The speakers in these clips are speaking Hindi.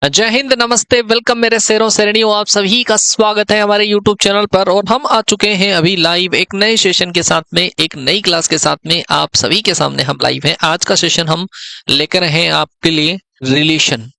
जय हिंद, नमस्ते, वेलकम मेरे शेरों शेरनियों। आप सभी का स्वागत है हमारे YouTube चैनल पर और हम आ चुके हैं अभी लाइव एक नए सेशन के साथ में, एक नई क्लास के साथ में। आप सभी के सामने हम लाइव हैं। आज का सेशन हम लेकर हैं आपके लिए रिलेशन,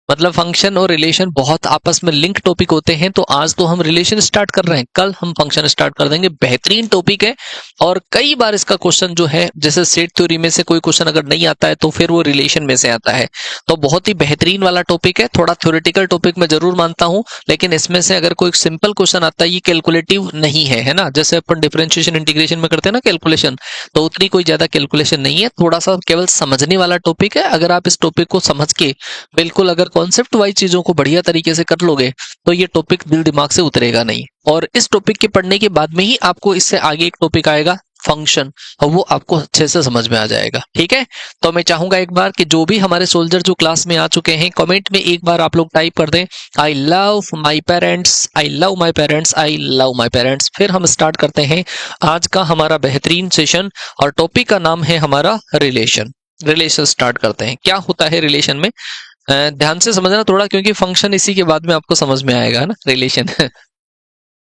मतलब फंक्शन और रिलेशन बहुत आपस में लिंक टॉपिक होते हैं। तो आज तो हम रिलेशन स्टार्ट कर रहे हैं, कल हम फंक्शन स्टार्ट कर देंगे। बेहतरीन टॉपिक है और कई बार इसका क्वेश्चन जो है, जैसे सेट थ्योरी में से कोई क्वेश्चन अगर नहीं आता है तो फिर वो रिलेशन में से आता है। तो बहुत ही बेहतरीन वाला टॉपिक है। थोड़ा थ्योरेटिकल टॉपिक मैं जरूर मानता हूं, लेकिन इसमें से अगर कोई सिंपल क्वेश्चन आता है, ये कैलकुलेटिव नहीं है, है ना। जैसे अपन डिफरेंशिएशन इंटीग्रेशन में करते हैं ना कैलकुलेशन, तो उतनी कोई ज्यादा कैलकुलेशन नहीं है, थोड़ा सा केवल समझने वाला टॉपिक है। अगर आप इस टॉपिक को समझ के बिल्कुल अगर कॉन्सेप्ट वाइज चीजों को बढ़िया तरीके से कर लोगे तो ये टॉपिक दिल दिमाग से उतरेगा नहीं। और इस टॉपिक के पढ़ने के बाद में ही आपको इससे आगे एक टॉपिक आएगा फंक्शन, और वो आपको अच्छे से समझ में आ जाएगा। ठीक है, तो मैं चाहूंगा एक बार कि जो भी हमारे सोल्जर जो क्लास में आ चुके हैं, कमेंट में एक बार आप लोग टाइप कर दें, I love my parents, I love my parents, I love my parents. फिर हम स्टार्ट करते हैं आज का हमारा बेहतरीन सेशन और टॉपिक का नाम है हमारा रिलेशन। रिलेशन स्टार्ट करते हैं। क्या होता है रिलेशन में, ध्यान से समझना थोड़ा, क्योंकि फंक्शन इसी के बाद में आपको समझ में आएगा ना, रिलेशन।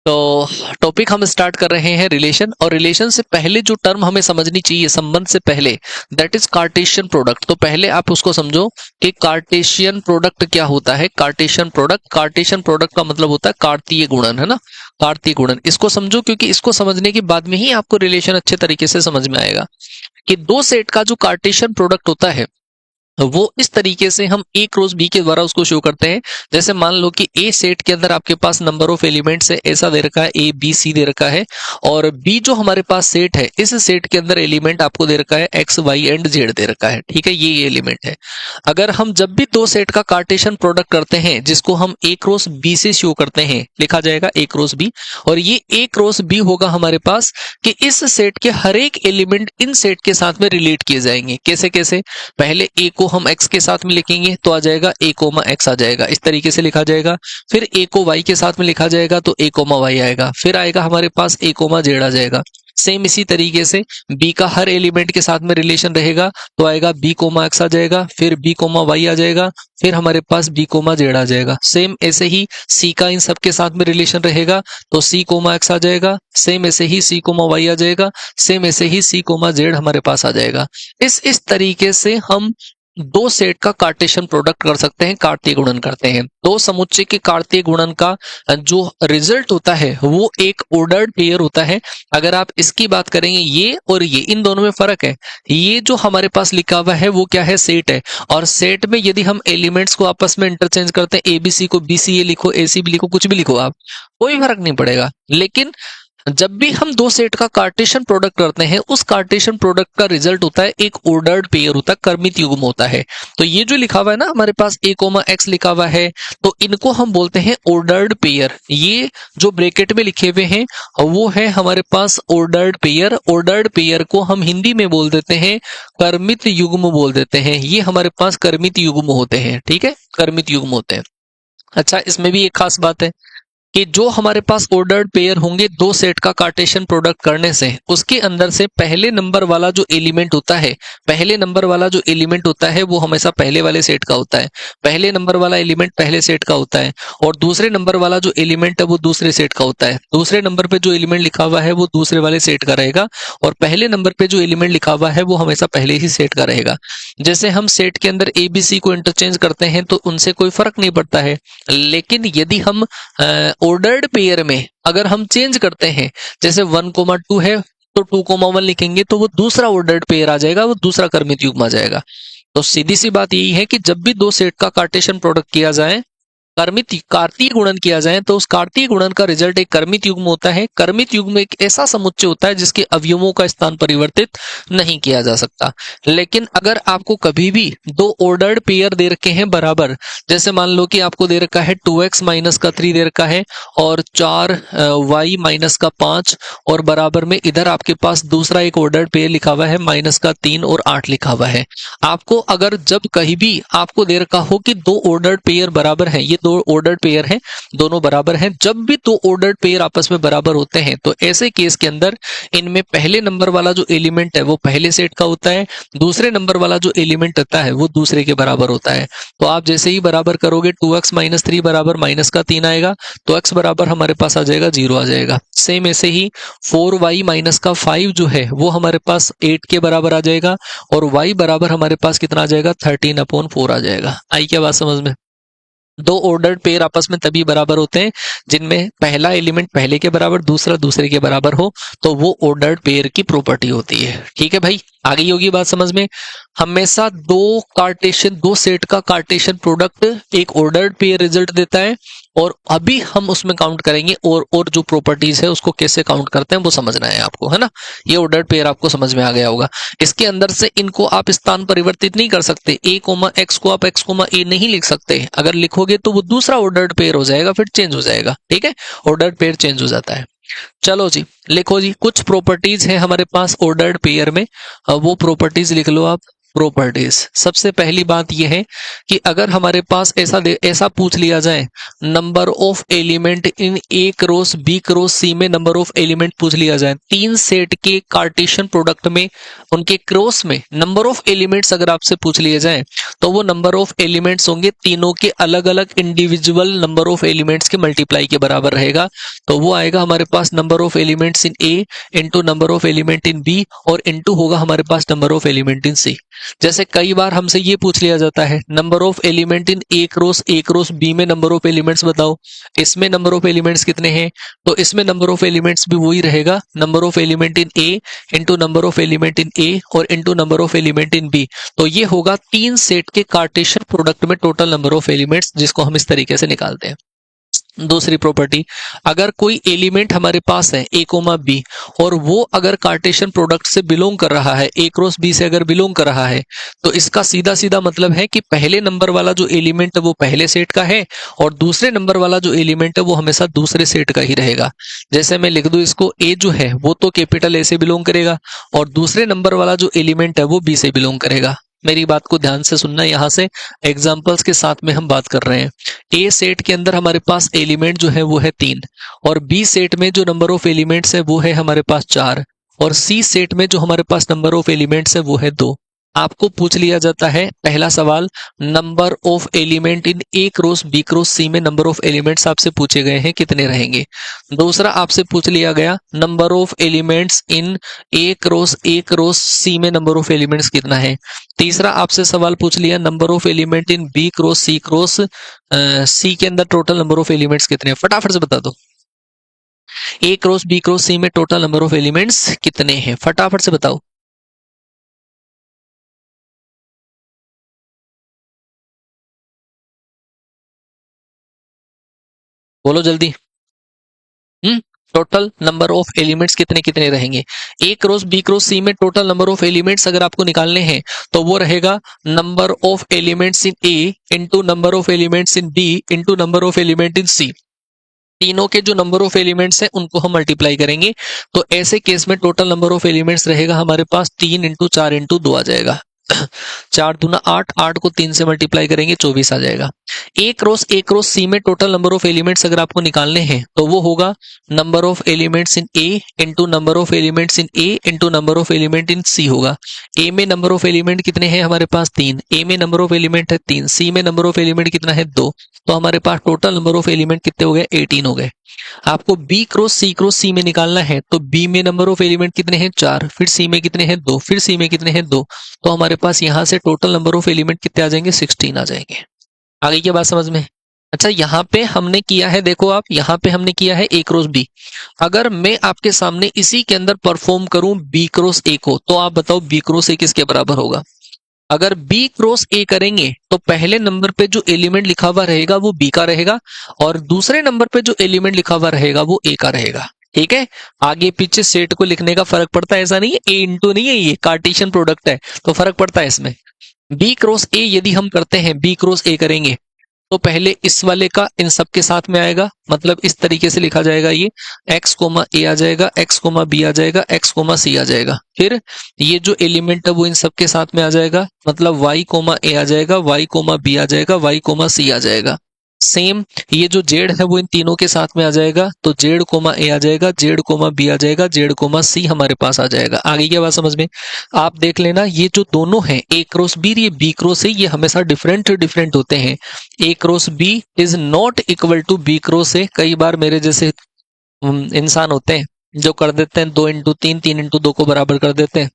तो टॉपिक हम स्टार्ट कर रहे हैं रिलेशन, और रिलेशन से पहले जो टर्म हमें समझनी चाहिए, संबंध से पहले, दैट इज कार्टेशियन प्रोडक्ट। तो पहले आप उसको समझो कि कार्टेशियन प्रोडक्ट क्या होता है। कार्टेशियन प्रोडक्ट का मतलब होता है कार्तीय गुणन, है ना, कार्तीय गुणन। इसको समझो, क्योंकि इसको समझने के बाद में ही आपको रिलेशन अच्छे तरीके से समझ में आएगा कि दो सेट का जो कार्टेशियन प्रोडक्ट होता है वो इस तरीके से हम ए क्रॉस बी के द्वारा उसको शो करते हैं। जैसे मान लो कि ए सेट के अंदर आपके पास नंबर ऑफ एलिमेंट्स है, ऐसा दे रखा है, ए बी सी दे रखा है, और बी जो हमारे पास सेट है, इस सेट के अंदर एलिमेंट आपको दे रखा है एक्स वाई एंड जेड दे रखा है। ठीक है, ये एलिमेंट है। अगर हम जब भी दो सेट का कार्टेशियन प्रोडक्ट करते हैं, जिसको हम ए क्रॉस बी से शो करते हैं, लिखा जाएगा ए क्रॉस बी, और ये ए क्रॉस बी होगा हमारे पास कि इस सेट के हर एक एलिमेंट इन सेट के साथ में रिलेट किए जाएंगे। कैसे कैसे, पहले ए को हम x के साथ में लिखेंगे तो आ जाएगा a कोमा x आ जाएगा, इस तरीके से लिखा जाएगा। फिर a को y के साथ में लिखा जाएगा तो a कोमा y आएगा। फिर आएगा हमारे पास a कोमा z आ जाएगा। सेम इसी तरीके से b का हर एलिमेंट के साथ में रिलेशन रहेगा तो आएगा b कोमा x आ जाएगा, फिर b कोमा y आ जाएगा, फिर हमारे पास b कोमा z आ जाएगा। सेम ऐसे ही c का इन सब के साथ में रिलेशन रहेगा तो c कोमा x आ जाएगा, सेम ऐसे ही c कोमा y आ जाएगा, सेम ऐसे ही c कोमा z हमारे पास आ जाएगा। इस तरीके से हम दो सेट का कार्टेशियन प्रोडक्ट कर सकते हैं, कार्तीय गुणन करते हैं। दो समुच्चय के कार्तीय गुणन का जो रिजल्ट होता है वो एक ऑर्डर्ड पेयर होता है। अगर आप इसकी बात करेंगे, ये और ये, इन दोनों में फर्क है। ये जो हमारे पास लिखा हुआ है वो क्या है, सेट है। और सेट में यदि हम एलिमेंट्स को आपस में इंटरचेंज करते हैं, ए बी सी को बी सी ए लिखो, ए सी बी लिखो, कुछ भी लिखो आप, कोई फर्क नहीं पड़ेगा। लेकिन जब भी हम दो सेट का कार्टेशियन प्रोडक्ट करते हैं, उस कार्टेशियन प्रोडक्ट का रिजल्ट होता है एक ऑर्डर्ड पेयर होता है, क्रमित युग्म होता है। तो ये जो लिखा हुआ है ना हमारे पास a कोमा x लिखा हुआ है, तो इनको हम बोलते हैं ऑर्डर्ड पेयर। ये जो ब्रैकेट में लिखे हुए हैं वो है हमारे पास ऑर्डर्ड पेयर। ऑर्डर्ड पेयर को हम हिंदी में बोल देते हैं क्रमित युग्म बोल देते हैं। ये हमारे पास क्रमित युग्म होते हैं। ठीक है, क्रमित युग्म होते हैं। अच्छा, इसमें भी एक खास बात है कि जो हमारे पास ऑर्डर्ड पेयर होंगे दो सेट का कार्टेशियन प्रोडक्ट करने से, उसके अंदर से पहले नंबर वाला जो एलिमेंट होता है, पहले नंबर वाला जो एलिमेंट होता है वो हमेशा पहले वाले सेट का होता है। पहले नंबर वाला एलिमेंट पहले सेट का होता है, और दूसरे नंबर वाला जो एलिमेंट है वो दूसरे सेट का होता है। दूसरे नंबर पे जो एलिमेंट लिखा हुआ है वो दूसरे वाले सेट का रहेगा, और पहले नंबर पे जो एलिमेंट लिखा हुआ है वो हमेशा पहले ही सेट का रहेगा। जैसे हम सेट के अंदर ए बी सी को इंटरचेंज करते हैं तो उनसे कोई फर्क नहीं पड़ता है। लेकिन यदि हम ऑर्डर्ड पेयर में अगर हम चेंज करते हैं, जैसे 1,2 है तो 2,1 लिखेंगे तो वो दूसरा ऑर्डर्ड पेयर आ जाएगा, वो दूसरा क्रमित युग्म आ जाएगा। तो सीधी सी बात यही है कि जब भी दो सेट का कार्टेशियन प्रोडक्ट किया जाए, कार्तीय गुणन किया जाए, तो उस कार्तीय गुणन का रिजल्ट एक क्रमित युग्म होता है। क्रमित युग्म एक ऐसा समुच्चय होता है जिसके अवयवों का स्थान परिवर्तित नहीं किया जा सकता। लेकिन अगर आपको कभी भी दो ऑर्डर्ड पेयर दे रखे हैं बराबर, जैसे मान लो कि आपको दे रखा है 2x माइनस का 3 दे रखा है और 4y माइनस का 5, और बराबर में इधर आपके पास दूसरा एक ऑर्डर्ड पेयर लिखा हुआ है माइनस का 3 और 8 लिखा हुआ है। आपको अगर जब कहीं भी आपको दे रखा हो कि दो ऑर्डर्ड पेयर बराबर है, ये दो ऑर्डर्ड पेयर हैं, दोनों बराबर हैं। जब भी दो ऑर्डर्ड पेयर आपस में बराबर होते हैं तो ऐसे केस के अंदर इनमें पहले नंबर वाला जो एलिमेंट है वो पहले सेट का होता है, दूसरे नंबर वाला जो एलिमेंट होता है वो दूसरे के बराबर होता है। तो आप जैसे ही बराबर करोगे 2x माइनस 3 बराबर माइनस का 3 आएगा, तो x बराबर हमारे पास आ जाएगा 0 आ जाएगा। सेम ऐसे ही 4y माइनस का 5 जो है वो हमारे पास 8 के बराबर आ जाएगा, और y बराबर हमारे पास कितना आ जाएगा 13/4 आ जाएगा। आई क्या बात समझ में? दो ऑर्डर्ड पेयर आपस में तभी बराबर होते हैं जिनमें पहला एलिमेंट पहले के बराबर, दूसरा दूसरे के बराबर हो, तो वो ऑर्डर्ड पेयर की प्रॉपर्टी होती है। ठीक है भाई, आ गई होगी बात समझ में। हमेशा दो सेट का कार्टेशियन प्रोडक्ट एक ऑर्डर्ड पेयर रिजल्ट देता है, और अभी हम उसमें काउंट करेंगे और जो प्रॉपर्टीज है उसको कैसे काउंट करते हैं वो समझना है आपको, है ना। ये ऑर्डर्ड पेयर आपको समझ में आ गया होगा। इसके अंदर से इनको आप स्थान परिवर्तित नहीं कर सकते, a, x को आप x, a नहीं लिख सकते। अगर लिखोगे तो वो दूसरा ऑर्डर्ड पेयर हो जाएगा, फिर चेंज हो जाएगा। ठीक है, ऑर्डर्ड पेयर चेंज हो जाता है। चलो जी, लिखो जी, कुछ प्रॉपर्टीज है हमारे पास ऑर्डर्ड पेयर में, वो प्रॉपर्टीज लिख लो आप। प्रॉपर्टीज, सबसे पहली बात यह है कि अगर हमारे पास ऐसा पूछ लिया जाए, number of element in A cross B cross C में नंबर ऑफ एलिमेंट पूछ लिया जाए, तीन सेट के कार्टेशियन प्रोडक्ट में उनके क्रॉस में नंबर ऑफ एलिमेंट्स अगर आपसे पूछ लिए जाए, तो वो नंबर ऑफ एलिमेंट्स होंगे तीनों के अलग अलग इंडिविजुअल नंबर ऑफ एलिमेंट्स के मल्टीप्लाई के बराबर रहेगा। तो वो आएगा हमारे पास number of elements in A into number of element in B, और इंटू होगा हमारे पास number of element in C. जैसे कई बार हमसे ये पूछ लिया जाता है, number of element in A cross B में नंबर ऑफ एलिमेंट्स बताओ, इसमें नंबर ऑफ एलिमेंट्स कितने हैं? तो इसमें नंबर ऑफ एलिमेंट्स भी वही रहेगा, number of element in A into number of element in A और into number of element in B. तो ये होगा तीन सेट के कार्टेशियन प्रोडक्ट में टोटल नंबर ऑफ एलिमेंट्स, जिसको हम इस तरीके से निकालते हैं। दूसरी प्रॉपर्टी, अगर कोई एलिमेंट हमारे पास है a, b, और वो अगर कार्टेशियन प्रोडक्ट से बिलोंग कर रहा है, a क्रॉस b से अगर बिलोंग कर रहा है, तो इसका सीधा सीधा मतलब है कि पहले नंबर वाला जो एलिमेंट है वो पहले सेट का है, और दूसरे नंबर वाला जो एलिमेंट है वो हमेशा दूसरे सेट का ही रहेगा। जैसे मैं लिख दूं इसको, a जो है वो तो कैपिटल A से बिलोंग करेगा, और दूसरे नंबर वाला जो एलिमेंट है वो b से बिलोंग करेगा। मेरी बात को ध्यान से सुनना, यहां से एग्जांपल्स के साथ में हम बात कर रहे हैं। ए सेट के अंदर हमारे पास एलिमेंट जो है वो है 3, और बी सेट में जो नंबर ऑफ एलिमेंट्स है वो है हमारे पास 4, और सी सेट में जो हमारे पास नंबर ऑफ एलिमेंट्स है वो है 2। आपको पूछ लिया जाता है पहला सवाल, number of element in A cross B cross C में नंबर ऑफ एलिमेंट्स आपसे पूछे गए हैं, कितने रहेंगे। दूसरा आपसे पूछ लिया गया, number of elements in A cross C में नंबर ऑफ एलिमेंट्स कितना है। तीसरा आपसे सवाल पूछ लिया, number of element in B cross C के अंदर टोटल नंबर ऑफ एलिमेंट्स कितने हैं। फटाफट से बता दो, ए क्रॉस बी क्रॉस सी में टोटल नंबर ऑफ एलिमेंट्स कितने हैं, फटाफट से बताओ। बोलो जल्दी। टोटल नंबर ऑफ एलिमेंट्स कितने कितने रहेंगे। ए क्रॉस बी क्रॉस सी में टोटल नंबर ऑफ एलिमेंट्स अगर आपको निकालने हैं, तो वो रहेगा number of elements in A into number of elements in B into number of element in C. तीनों के जो नंबर ऑफ एलिमेंट्स हैं उनको हम मल्टीप्लाई करेंगे, तो ऐसे केस में टोटल नंबर ऑफ एलिमेंट्स रहेगा हमारे पास 3 इंटू 4 इंटू 2 आ जाएगा। 4 दूना 8, 8 को 3 से मल्टीप्लाई करेंगे 24 आ जाएगा। ए क्रॉस सी में टोटल नंबर ऑफ एलिमेंट्स अगर आपको निकालने हैं, तो वो होगा number of elements in A into number of elements in A into number of element in C होगा। ए में नंबर ऑफ एलिमेंट कितने हैं हमारे पास 3, ए में नंबर ऑफ एलिमेंट है 3, सी में नंबर ऑफ एलिमेंट कितना है 2, तो हमारे पास टोटल नंबर ऑफ एलिमेंट कितने हो गए 18 हो गए। आपको बी क्रॉस सी में निकालना है, तो बी में नंबर ऑफ एलिमेंट कितने हैं 4, फिर सी में कितने हैं 2, फिर सी में कितने हैं 2, तो हमारे पास यहां से टोटल नंबर ऑफ एलिमेंट कितने आ जाएंगे 16 आ जाएंगे। आ गई क्या बात समझ में। अच्छा, यहाँ पे हमने किया है, देखो आप, यहाँ पे हमने किया है ए क्रॉस बी। अगर मैं आपके सामने इसी के अंदर परफॉर्म करूं बी क्रॉस ए को, तो आप बताओ बी क्रॉस ए किसके बराबर होगा। अगर बी क्रॉस ए करेंगे तो पहले नंबर पे जो एलिमेंट लिखा हुआ रहेगा वो बी का रहेगा, और दूसरे नंबर पे जो एलिमेंट लिखा हुआ रहेगा वो ए का रहेगा। ठीक है, आगे पीछे सेट को लिखने का फर्क पड़ता है, ऐसा नहीं है, ए इंटू नहीं है, ये कार्टेशियन प्रोडक्ट है तो फर्क पड़ता है इसमें। बी क्रॉस ए यदि हम करते हैं, बी क्रॉस ए करेंगे तो पहले इस वाले का इन सब के साथ में आएगा, मतलब इस तरीके से लिखा जाएगा, ये x कोमा ए आ जाएगा, x कोमा बी आ जाएगा, x कोमा सी आ जाएगा। फिर ये जो एलिमेंट है वो इन सब के साथ में आ जाएगा, मतलब y कोमा ए आ जाएगा, y कोमा बी आ जाएगा, y कोमा सी आ जाएगा। सेम ये जो जेड है वो इन तीनों के साथ में आ जाएगा, तो जेड कोमा ए आ जाएगा, जेड कोमा बी आ जाएगा, जेड कोमा सी हमारे पास आ जाएगा। आगे क्या बात समझ में? आप देख लेना, ये जो दोनों हैं ए क्रॉस बी, ये बी क्रॉस ए, ये हमेशा डिफरेंट डिफरेंट होते हैं। A cross B is not equal to B cross A. कई बार मेरे जैसे इंसान होते हैं जो कर देते हैं 2 इंटू 3, 3 इंटू 2 को बराबर कर देते हैं,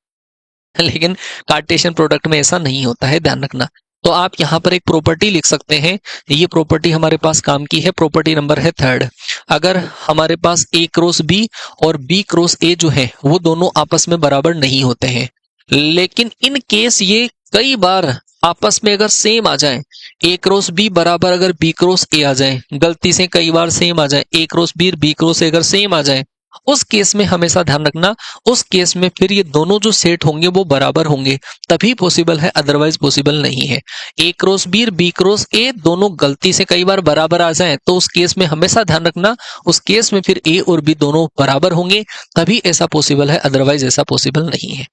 लेकिन कार्टेशियन प्रोडक्ट में ऐसा नहीं होता है, ध्यान रखना। तो आप यहाँ पर एक प्रॉपर्टी लिख सकते हैं, ये प्रॉपर्टी हमारे पास काम की है, प्रॉपर्टी नंबर है थर्ड। अगर हमारे पास ए क्रॉस बी और बी क्रॉस ए जो है वो दोनों आपस में बराबर नहीं होते हैं, लेकिन इन केस ये कई बार आपस में अगर सेम आ जाए, ए क्रॉस बी बराबर अगर बी क्रॉस ए आ जाए, गलती से कई बार सेम आ जाए, A cross B B cross A अगर सेम आ जाए, उस केस में हमेशा ध्यान रखना, उस केस में फिर ये दोनों जो सेट होंगे वो बराबर होंगे, तभी पॉसिबल है, अदरवाइज पॉसिबल नहीं है। ए क्रॉस बी और बी क्रॉस ए दोनों गलती से कई बार बराबर आ जाएं, तो उस केस में हमेशा ध्यान रखना, उस केस में फिर ए और बी दोनों बराबर होंगे, तभी ऐसा पॉसिबल है, अदरवाइज ऐसा पॉसिबल नहीं है।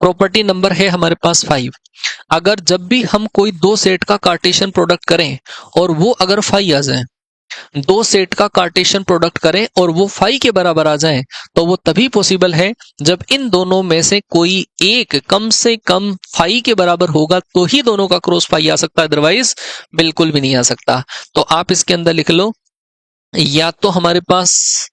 प्रॉपर्टी नंबर है हमारे पास 5। अगर जब भी हम कोई दो सेट का कार्टेशियन प्रोडक्ट करें और वो अगर 5 आ जाए, दो सेट का कार्टेशियन प्रोडक्ट करें और वो 5 के बराबर आ जाए, तो वो तभी पॉसिबल है जब इन दोनों में से कोई एक कम से कम 5 के बराबर होगा, तो ही दोनों का क्रॉस 5 आ सकता है, अदरवाइज बिल्कुल भी नहीं आ सकता। तो आप इसके अंदर लिख लो, या तो हमारे पास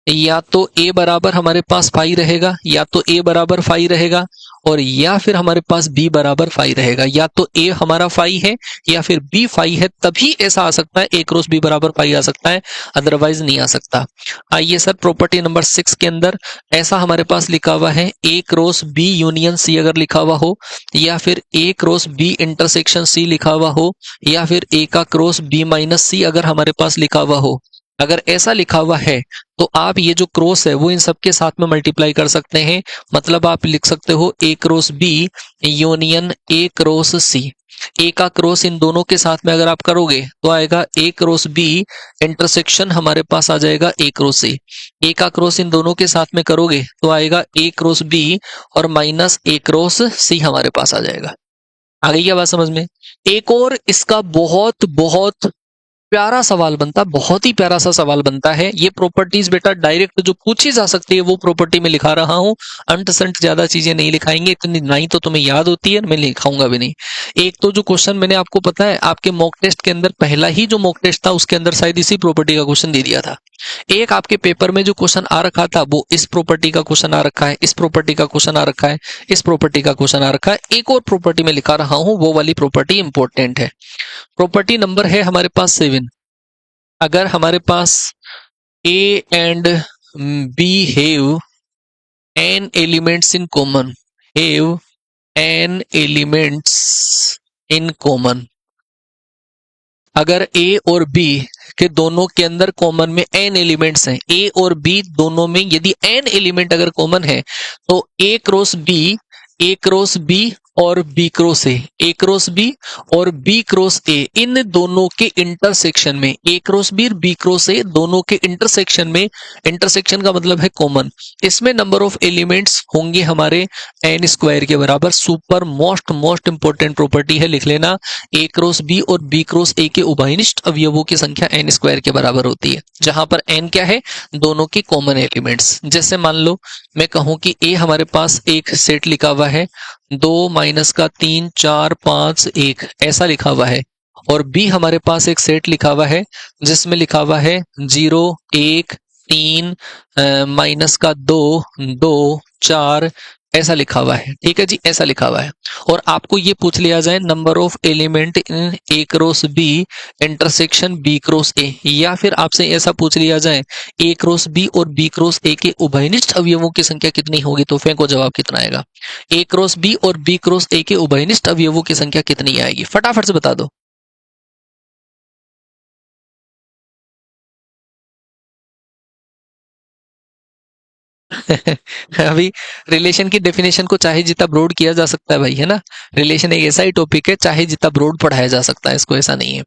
या तो ए बराबर हमारे पास 5 रहेगा, या तो ए बराबर 5 रहेगा, और या फिर हमारे पास बी बराबर 5 रहेगा। या तो ए हमारा 5 है या फिर बी 5 है, तभी ऐसा आ सकता है, ए क्रॉस बी बराबर 5 आ सकता है, अदरवाइज नहीं आ सकता। आइए सर, प्रॉपर्टी नंबर 6 के अंदर ऐसा हमारे पास लिखा हुआ है, ए क्रॉस बी यूनियन सी अगर लिखा हुआ हो, या फिर ए क्रॉस बी इंटरसेक्शन सी लिखा हुआ हो, या फिर ए का क्रॉस बी माइनस सी अगर हमारे पास लिखा हुआ हो, अगर ऐसा लिखा हुआ है तो आप ये जो क्रॉस है वो इन सब के साथ में मल्टीप्लाई कर सकते हैं। मतलब आप लिख सकते हो A cross B union A cross C. A का क्रॉस इन दोनों के साथ में अगर आप करोगे तो आएगा ए क्रॉस बी इंटरसेक्शन हमारे पास आ जाएगा ए क्रॉस ए। ए का क्रॉस इन दोनों के साथ में करोगे तो आएगा ए क्रॉस बी और माइनस ए क्रॉस सी हमारे पास आ जाएगा। आ गई क्या बात समझ में? एक और इसका बहुत बहुत प्यारा सवाल बनता, बहुत ही प्यारा सा सवाल बनता है। ये प्रॉपर्टीज बेटा डायरेक्ट जो पूछी जा सकती है वो प्रॉपर्टी में लिखा रहा हूं, अंट संट ज्यादा चीजें नहीं लिखाएंगे, इतनी नहीं तो तुम्हें याद होती है, मैं लिखाऊंगा भी नहीं। एक तो जो क्वेश्चन मैंने आपको पता है आपके मॉक टेस्ट के अंदर, पहला ही जो मॉक टेस्ट था उसके अंदर शायद इसी प्रॉपर्टी का क्वेश्चन दे दिया था। एक आपके पेपर में जो क्वेश्चन आ रखा था वो इस प्रॉपर्टी का क्वेश्चन आ रखा है, इस प्रॉपर्टी का क्वेश्चन आ रखा है, इस प्रॉपर्टी का क्वेश्चन आ रखा है। एक और प्रॉपर्टी में लिखा रहा हूं, वो वाली प्रॉपर्टी इंपॉर्टेंट है। प्रॉपर्टी नंबर है हमारे पास 7। अगर हमारे पास A and B have n elements in common, have n elements in common, अगर ए और बी के दोनों के अंदर कॉमन में एन एलिमेंट्स हैं, ए और बी दोनों में यदि एन एलिमेंट अगर कॉमन है, तो A cross B, A cross B और B cross A cross B और बी क्रॉस ए, इन दोनों के इंटरसेक्शन में, ए क्रॉस बी और बी क्रॉस ए दोनों के इंटरसेक्शन में, इंटरसेक्शन का मतलब है कॉमन, इसमें नंबर ऑफ एलिमेंट्स होंगे हमारे एन स्क्वायर के बराबर। सुपर मोस्ट इंपोर्टेंट प्रॉपर्टी है, लिख लेना, ए क्रॉस बी और बी क्रॉस ए के उभयनिष्ठ अवयवों की संख्या एन स्क्वायर के बराबर होती है, जहां पर एन क्या है, दोनों के कॉमन एलिमेंट्स। जैसे मान लो मैं कहूं कि ए हमारे पास एक सेट लिखा हुआ है 2 माइनस का 3 4 5 1 ऐसा लिखा हुआ है, और बी हमारे पास एक सेट लिखा हुआ है जिसमें लिखा हुआ है 0 1 3 माइनस का 2 2 4 ऐसा लिखा हुआ है। ठीक है जी, ऐसा लिखा हुआ है। और आपको ये पूछ लिया जाए number of element in A cross B intersection B cross A, या फिर आपसे ऐसा पूछ लिया जाए ए क्रॉस बी और बी क्रॉस ए के उभयनिष्ठ अवयवों की संख्या कितनी होगी, तो फेंको जवाब कितना आएगा। ए क्रॉस बी और बी क्रॉस ए के उभयनिष्ठ अवयवों की संख्या कितनी आएगी, फटाफट से बता दो। अभी रिलेशन की डेफिनेशन को चाहे जितना ब्रॉड किया जा सकता है भाई, है ना। रिलेशन एक ऐसा ही टॉपिक है, चाहे जितना ब्रॉड पढ़ाया जा सकता है इसको, ऐसा नहीं है।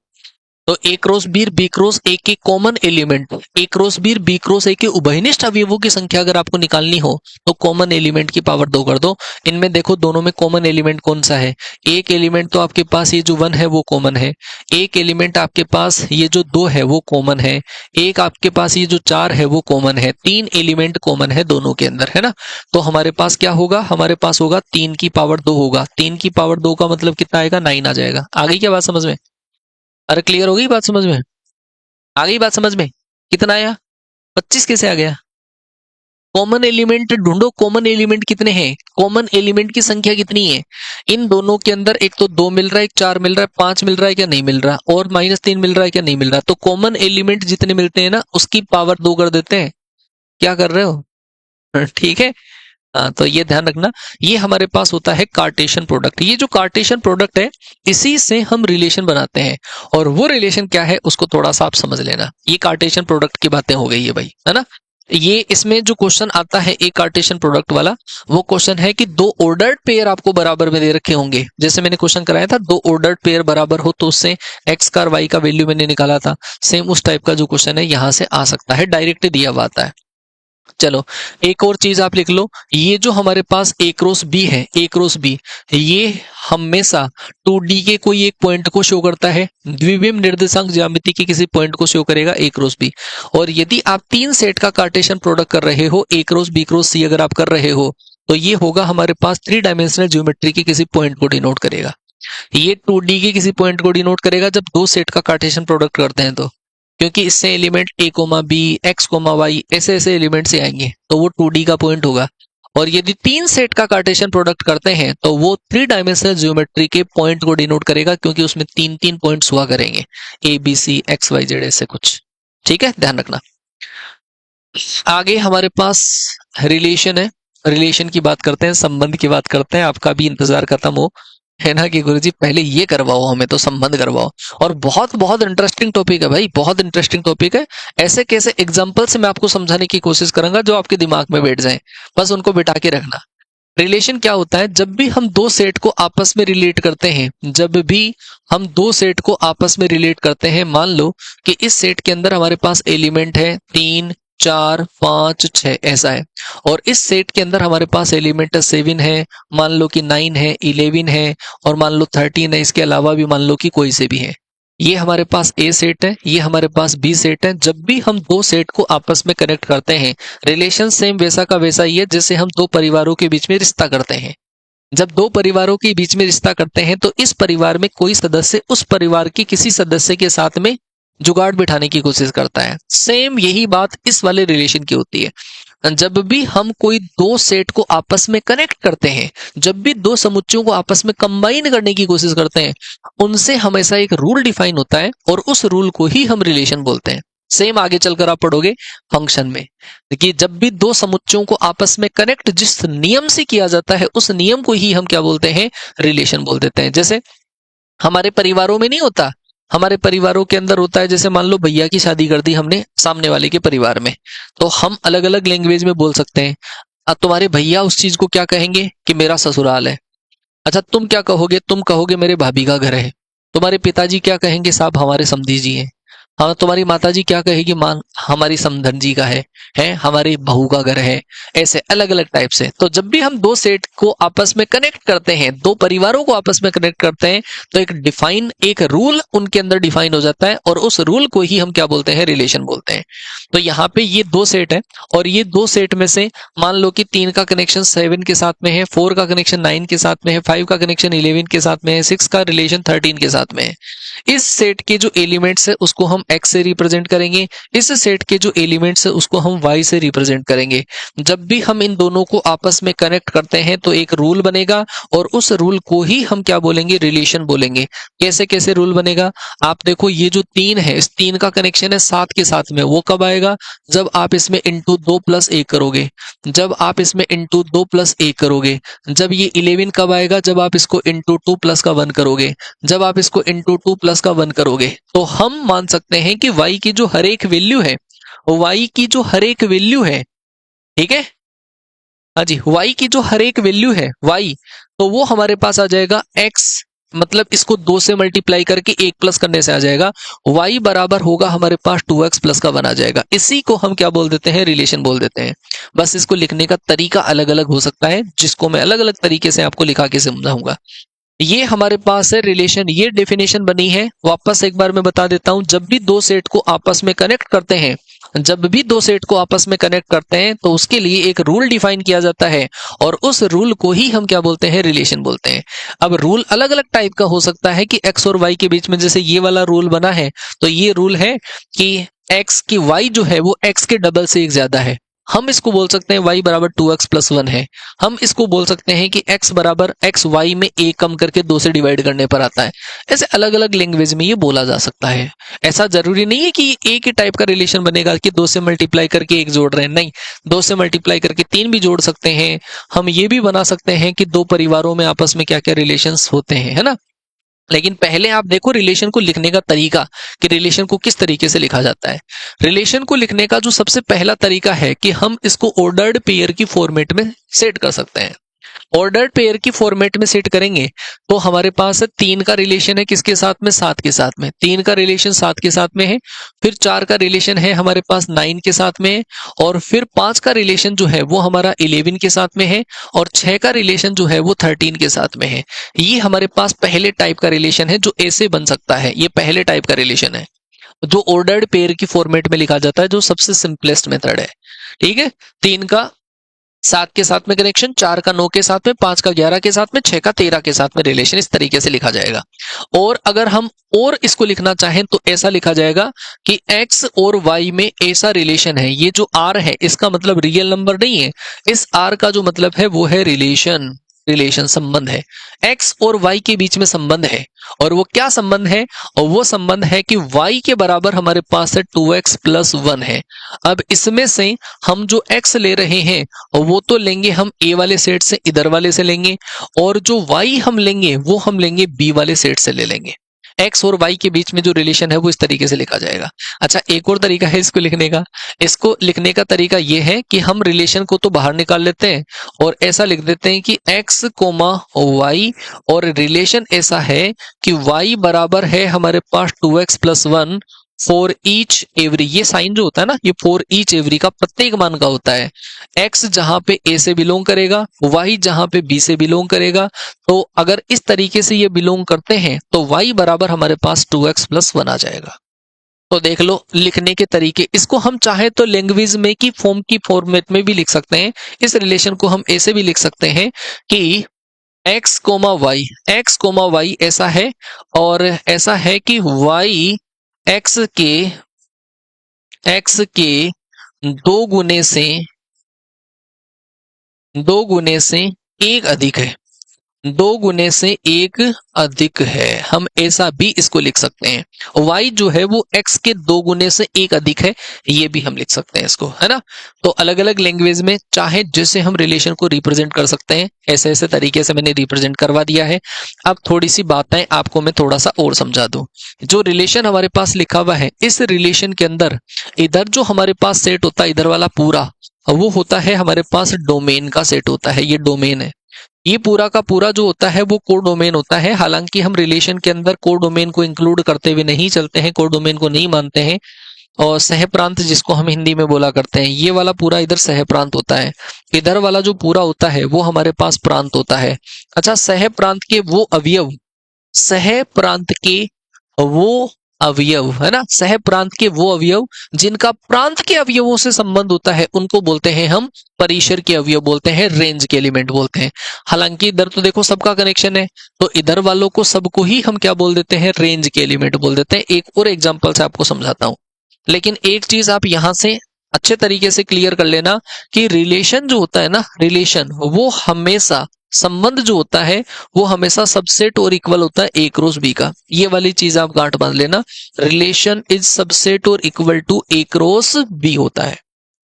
तो A cross B cross A के common element, A cross B cross A के उभयनिष्ठ अवयवों की संख्या अगर आपको निकालनी हो तो कॉमन एलिमेंट की पावर 2 कर दो। इनमें देखो दोनों में कॉमन एलिमेंट कौन सा है, एक एलिमेंट तो आपके पास ये जो 1 है वो कॉमन है, एक एलिमेंट आपके पास ये जो 2 है वो कॉमन है, एक आपके पास ये जो 4 है वो कॉमन है, 3 एलिमेंट कॉमन है दोनों के अंदर, है ना। तो हमारे पास क्या होगा, हमारे पास होगा 3 की पावर 2 होगा, 3 की पावर 2 का मतलब कितना आएगा, 9 आ जाएगा। आ गई क्या बात समझ में? अरे क्लियर हो गई बात समझ में? आ गई बात समझ में? कितना आया? 25 कैसे आ गया? कॉमन एलिमेंट ढूंढो, कॉमन एलिमेंट कितने हैं, कॉमन एलिमेंट की संख्या कितनी है इन दोनों के अंदर। एक तो 2 मिल रहा है, एक 4 मिल रहा है, 5 मिल रहा है क्या, नहीं मिल रहा, और -3 मिल रहा है क्या, नहीं मिल रहा। तो कॉमन एलिमेंट जितने मिलते हैं ना उसकी पावर 2 कर देते हैं। क्या कर रहे हो? ठीक है। हाँ, तो ये ध्यान रखना, ये हमारे पास होता है कार्टेशियन प्रोडक्ट। ये जो कार्टेशियन प्रोडक्ट है इसी से हम रिलेशन बनाते हैं, और वो रिलेशन क्या है उसको थोड़ा सा आप समझ लेना। ये कार्टेशियन प्रोडक्ट की बातें हो गई है भाई, है ना। ये इसमें जो क्वेश्चन आता है एक कार्टेशियन प्रोडक्ट वाला, वो क्वेश्चन है कि 2 ऑर्डर्ड पेयर आपको बराबर में दे रखे होंगे। जैसे मैंने क्वेश्चन कराया था 2 ऑर्डर्ड पेयर बराबर हो तो उससे एक्स का और वाई का वैल्यू मैंने निकाला था। सेम उस टाइप का जो क्वेश्चन है यहां से आ सकता है, डायरेक्ट दिया हुआ आता है। चलो एक और चीज आप लिख लो, ये जो हमारे पास ए क्रॉस बी है, ए क्रॉस बी, ये हमेशा 2D के कोई एक पॉइंट को शो करता है, द्विविम निर्देशांक ज्यामिति के किसी पॉइंट को शो करेगा ए क्रॉस बी। और यदि आप 3 सेट का कार्टेशियन प्रोडक्ट कर रहे हो, ए क्रॉस बी क्रॉस सी अगर आप कर रहे हो, तो ये होगा हमारे पास 3 डायमेंशनल ज्योमेट्री के किसी पॉइंट को डिनोट करेगा। ये 2D के किसी पॉइंट को डिनोट करेगा जब 2 सेट का कार्टेशियन प्रोडक्ट करते हैं तो, क्योंकि इससे element A comma B, X comma Y, ऐसे ऐसे एलिमेंट से आएंगे, तो वो 2D का पॉइंट होगा। और यदि 3 सेट का कार्टेशियन प्रोडक्ट करते हैं तो वो 3 डायमेंशनल ज्योमेट्री के पॉइंट को डिनोट करेगा, क्योंकि उसमें 3 पॉइंट्स हुआ करेंगे, A B C X Y Z ऐसे कुछ। ठीक है, ध्यान रखना। आगे हमारे पास रिलेशन है, रिलेशन की बात करते हैं, संबंध की बात करते हैं। आपका भी इंतजार खत्म हो, है ना, कि गुरुजी पहले ये करवाओ, हमें तो संबंध करवाओ। और बहुत बहुत इंटरेस्टिंग टॉपिक है भाई, बहुत इंटरेस्टिंग टॉपिक है। ऐसे कैसे एग्जांपल से मैं आपको समझाने की कोशिश करूंगा जो आपके दिमाग में बैठ जाए, बस उनको बिठा के रखना। रिलेशन क्या होता है, जब भी हम 2 सेट को आपस में रिलेट करते हैं, जब भी हम 2 सेट को आपस में रिलेट करते हैं, मान लो कि इस सेट के अंदर हमारे पास एलिमेंट है 3 4 5 6 ऐसा है, और इस सेट के अंदर हमारे पास एलिमेंट 7 है, मान लो कि 9 है, 11 है, और मान लो 13 है, इसके अलावा भी मान लो कि कोई से भी है। ये हमारे पास ए सेट है, ये हमारे पास बी सेट है। जब भी हम 2 सेट को आपस में कनेक्ट करते हैं, रिलेशन सेम वैसा का वैसा ही है जैसे हम 2 परिवारों के बीच में रिश्ता करते हैं। जब 2 परिवारों के बीच में रिश्ता करते हैं तो इस परिवार में कोई सदस्य उस परिवार के किसी सदस्य के साथ में जुगाड़ बिठाने की कोशिश करता है। सेम यही बात इस वाले रिलेशन की होती है। जब भी हम कोई 2 सेट को आपस में कनेक्ट करते हैं, जब भी 2 समुच्चयों को आपस में कंबाइन करने की कोशिश करते हैं, उनसे हमेशा एक रूल डिफाइन होता है, और उस रूल को ही हम रिलेशन बोलते हैं। सेम आगे चलकर आप पढ़ोगे फंक्शन में। देखिए, जब भी 2 समुच्चयों को आपस में कनेक्ट जिस नियम से किया जाता है, उस नियम को ही हम क्या बोलते हैं, रिलेशन बोल देते हैं। जैसे हमारे परिवारों में नहीं होता, हमारे परिवारों के अंदर होता है, जैसे मान लो भैया की शादी कर दी हमने सामने वाले के परिवार में, तो हम अलग अलग लैंग्वेज में बोल सकते हैं। अब तुम्हारे भैया उस चीज को क्या कहेंगे कि मेरा ससुराल है। अच्छा, तुम क्या कहोगे, तुम कहोगे मेरे भाभी का घर है। तुम्हारे पिताजी क्या कहेंगे, साहब हमारे समधी जी हैं। हाँ, तुम्हारी माताजी क्या कहेगी, मान हमारी समधन जी का है हमारी बहू का घर है। ऐसे अलग अलग टाइप से। तो जब भी हम 2 सेट को आपस में कनेक्ट करते हैं, 2 परिवारों को आपस में कनेक्ट करते हैं, तो एक रूल उनके अंदर डिफाइन हो जाता है, और उस रूल को ही हम क्या बोलते हैं, रिलेशन बोलते हैं। तो यहाँ पे ये 2 सेट है, और ये 2 सेट में से मान लो कि 3 का कनेक्शन 7 के साथ में है, 4 का कनेक्शन 9 के साथ में है, 5 का कनेक्शन 11 के साथ में है, 6 का रिलेशन 13 के साथ में है। इस सेट के जो एलिमेंट्स है उसको हम x से रिप्रेजेंट करेंगे, इस सेट के जो एलिमेंट्स है उसको हम y से रिप्रेजेंट करेंगे। जब भी हम इन दोनों को आपस में कनेक्ट करते हैं तो एक रूल बनेगा, और उस रूल को ही हम क्या बोलेंगे, रिलेशन बोलेंगे। कैसे कैसे रूल बनेगा, आप देखो, ये जो 3 है, इस 3 का कनेक्शन है 7 के साथ में, वो कब आएगा, जब आप इसमें इंटू 2 + 1 करोगे, जब आप इसमें इंटू 2 + 1 करोगे। जब ये 11 कब आएगा, जब आप इसको इंटू 2 + 1 करोगे, जब आप इसको इंटू 2 + 1 करोगे। तो हम मान सकते हैं कि y की जो हर एक वैल्यू है, y की जो हर एक वैल्यू है, ठीक है, हाँ जी, y की जो हर एक वैल्यू है y, तो वो हमारे पास आ जाएगा x मतलब इसको 2 से मल्टीप्लाई करके 1 प्लस करने से आ जाएगा, y बराबर होगा हमारे पास 2x प्लस का 1 आ जाएगा। इसी को हम क्या बोल देते हैं, रिलेशन बोल देते हैं। बस इसको लिखने का तरीका अलग अलग हो सकता है, जिसको मैं अलग अलग तरीके से आपको लिखा के समझाऊंगा। ये हमारे पास है रिलेशन, ये डेफिनेशन बनी है। वापस एक बार मैं बता देता हूं, जब भी दो सेट को आपस में कनेक्ट करते हैं, जब भी दो सेट को आपस में कनेक्ट करते हैं तो उसके लिए एक रूल डिफाइन किया जाता है और उस रूल को ही हम क्या बोलते हैं, रिलेशन बोलते हैं। अब रूल अलग अलग टाइप का हो सकता है कि x और y के बीच में, जैसे ये वाला रूल बना है तो ये रूल है कि x की y जो है वो x के डबल से एक ज्यादा है, हम इसको बोल सकते हैं y बराबर 2x प्लस 1 है। हम इसको बोल सकते हैं कि x बराबर x y में a कम करके 2 से डिवाइड करने पर आता है। ऐसे अलग अलग लैंग्वेज में ये बोला जा सकता है। ऐसा जरूरी नहीं है कि एक ही टाइप का रिलेशन बनेगा कि 2 से मल्टीप्लाई करके 1 जोड़ रहे हैं, नहीं, 2 से मल्टीप्लाई करके 3 भी जोड़ सकते हैं। हम ये भी बना सकते हैं कि दो परिवारों में आपस में क्या क्या रिलेशंस होते हैं, है ना। लेकिन पहले आप देखो रिलेशन को लिखने का तरीका, कि रिलेशन को किस तरीके से लिखा जाता है। रिलेशन को लिखने का जो सबसे पहला तरीका है कि हम इसको ऑर्डर्ड पेयर की फॉर्मेट में सेट कर सकते हैं। ऑर्डर्ड पेयर की फॉर्मेट में सेट करेंगे तो हमारे पास 3 का रिलेशन है किसके साथ में, 7 के साथ में। 3 का रिलेशन 7 के साथ में है, फिर 4 का रिलेशन है हमारे पास 9 के साथ में है, और फिर 5 का रिलेशन जो है वो हमारा 11 के साथ में है, और 6 का रिलेशन जो है वो 13 के साथ में है। ये हमारे पास पहले टाइप का रिलेशन है जो ऐसे बन सकता है। ये पहले टाइप का रिलेशन है जो ऑर्डर्ड पेयर की फॉर्मेट में लिखा जाता है, जो सबसे सिंपलेस्ट मेथड है। ठीक है, 3 का 7 के साथ में कनेक्शन, 4 का 9 के साथ में, 5 का 11 के साथ में, 6 का 13 के साथ में रिलेशन, इस तरीके से लिखा जाएगा। और अगर हम और इसको लिखना चाहें तो ऐसा लिखा जाएगा कि x और y में ऐसा रिलेशन है। ये जो r है इसका मतलब रियल नंबर नहीं है, इस r का जो मतलब है वो है रिलेशन। रिलेशन संबंध है, x और y के बीच में संबंध है। और वो क्या संबंध है, और वो संबंध है कि y के बराबर हमारे पास है 2x प्लस 1 है। अब इसमें से हम जो x ले रहे हैं वो तो लेंगे हम a वाले सेट से, इधर वाले से लेंगे, और जो y हम लेंगे वो हम लेंगे b वाले सेट से ले लेंगे। x और y के बीच में जो रिलेशन है वो इस तरीके से लिखा जाएगा। अच्छा, एक और तरीका है इसको लिखने का। इसको लिखने का तरीका ये है कि हम रिलेशन को तो बाहर निकाल लेते हैं और ऐसा लिख देते हैं कि x कोमा y, और रिलेशन ऐसा है कि y बराबर है हमारे पास 2x plus 1 for each every. ये साइन जो होता है ना, ये फॉर ईच एवरी का प्रत्येक मान का होता है। x जहां पे a से बिलोंग करेगा, y जहां पे b से बिलोंग करेगा। तो अगर इस तरीके से ये बिलोंग करते हैं तो y बराबर हमारे पास 2x प्लस 1 आ जाएगा। तो देख लो लिखने के तरीके। इसको हम चाहे तो लैंग्वेज में की फॉर्मेट में भी लिख सकते हैं। इस रिलेशन को हम ऐसे भी लिख सकते हैं कि x कोमा y ऐसा है, और ऐसा है कि y x के दो गुने से एक अधिक है, 2 गुने से 1 अधिक है। हम ऐसा भी इसको लिख सकते हैं। y जो है वो x के 2 गुने से 1 अधिक है, ये भी हम लिख सकते हैं इसको, है ना। तो अलग अलग लैंग्वेज में चाहे जैसे हम रिलेशन को रिप्रेजेंट कर सकते हैं, ऐसे ऐसे तरीके से मैंने रिप्रेजेंट करवा दिया है। अब थोड़ी सी बातें आपको मैं थोड़ा सा और समझा दूं। जो रिलेशन हमारे पास लिखा हुआ है, इस रिलेशन के अंदर इधर जो हमारे पास सेट होता है, इधर वाला पूरा वो होता है हमारे पास डोमेन का सेट होता है। ये डोमेन है, ये पूरा का पूरा जो होता है वो कोडोमेन होता है। हालांकि हम रिलेशन के अंदर कोडोमेन को इंक्लूड करते हुए नहीं चलते हैं, कोडोमेन को नहीं मानते हैं। और सह प्रांत जिसको हम हिंदी में बोला करते हैं, ये वाला पूरा इधर सह प्रांत होता है। इधर वाला जो पूरा होता है वो हमारे पास प्रांत होता है। अच्छा, सह प्रांत के वो अवयव, सह प्रांत के वो अवयव, है ना, सह प्रांत के वो अवयव जिनका प्रांत के अवयवों से संबंध होता है, उनको बोलते हैं हम परिसर के अवयव बोलते हैं, रेंज के एलिमेंट बोलते हैं। हालांकि इधर तो देखो सबका कनेक्शन है, तो इधर वालों को सबको ही हम क्या बोल देते हैं, रेंज के एलिमेंट बोल देते हैं। एक और एग्जांपल से आपको समझाता हूं, लेकिन एक चीज आप यहां से अच्छे तरीके से क्लियर कर लेना कि रिलेशन जो होता है ना, रिलेशन वो हमेशा, संबंध जो होता है वो हमेशा सबसेट और इक्वल होता है ए क्रॉस बी का। ये वाली चीज आप गांठ बांध लेना, रिलेशन इज सबसेट और equal to A cross B होता है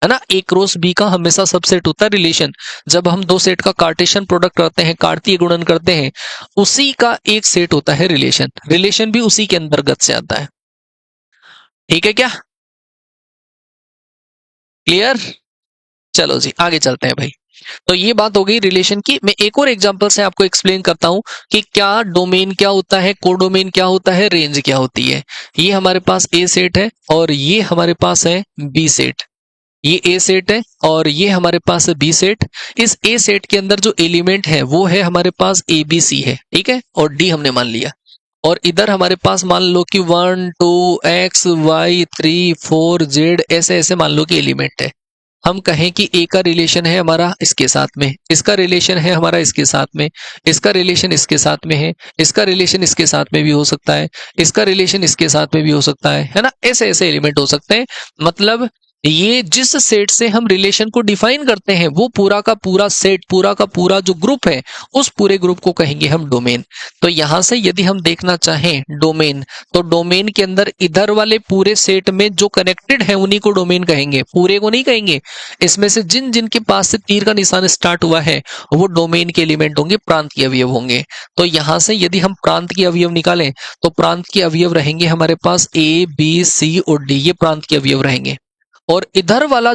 ना। ए क्रॉस बी का हमेशा सबसेट होता है रिलेशन। जब हम दो सेट का कार्टेशियन प्रोडक्ट करते हैं, कार्तीय गुणन करते हैं, उसी का एक सेट होता है रिलेशन। रिलेशन भी उसी के अंतर्गत से आता है। ठीक है क्या, क्लियर? चलो जी आगे चलते हैं भाई। तो ये बात हो गई रिलेशन की। मैं एक और एग्जांपल से आपको एक्सप्लेन करता हूं कि क्या डोमेन क्या होता है, कोडोमेन क्या होता है, रेंज क्या होती है। ये हमारे पास ए सेट है और ये हमारे पास है बी सेट। ये ए सेट है और ये हमारे पास है बी सेट। इस ए सेट के अंदर जो एलिमेंट है वो है हमारे पास ए बी सी है, ठीक है, और डी हमने मान लिया। और इधर हमारे पास मान लो कि 1 2 एक्स वाई 3 4 जेड ऐसे ऐसे मान लो कि एलिमेंट है। हम कहें कि ए का रिलेशन है हमारा इसके साथ में, इसका रिलेशन है हमारा इसके साथ में, इसका रिलेशन इसके साथ में है, इसका रिलेशन इसके साथ में भी हो सकता है, इसका रिलेशन इसके साथ में भी हो सकता है ना। ऐसे ऐसे एलिमेंट हो सकते हैं। मतलब ये जिस सेट से हम रिलेशन को डिफाइन करते हैं वो पूरा का पूरा सेट, पूरा का पूरा जो ग्रुप है, उस पूरे ग्रुप को कहेंगे हम डोमेन। तो यहां से यदि हम देखना चाहें डोमेन, तो डोमेन के अंदर इधर वाले पूरे सेट में जो कनेक्टेड है उन्हीं को डोमेन कहेंगे, पूरे को नहीं कहेंगे। इसमें से जिन जिन के पास से तीर का निशान स्टार्ट हुआ है वो डोमेन के एलिमेंट होंगे, प्रांत के अवयव होंगे। तो यहां से यदि हम प्रांत के अवयव निकालें तो प्रांत के अवयव रहेंगे हमारे पास ए बी सी और डी, ये प्रांत के अवयव रहेंगे। और इधर वाला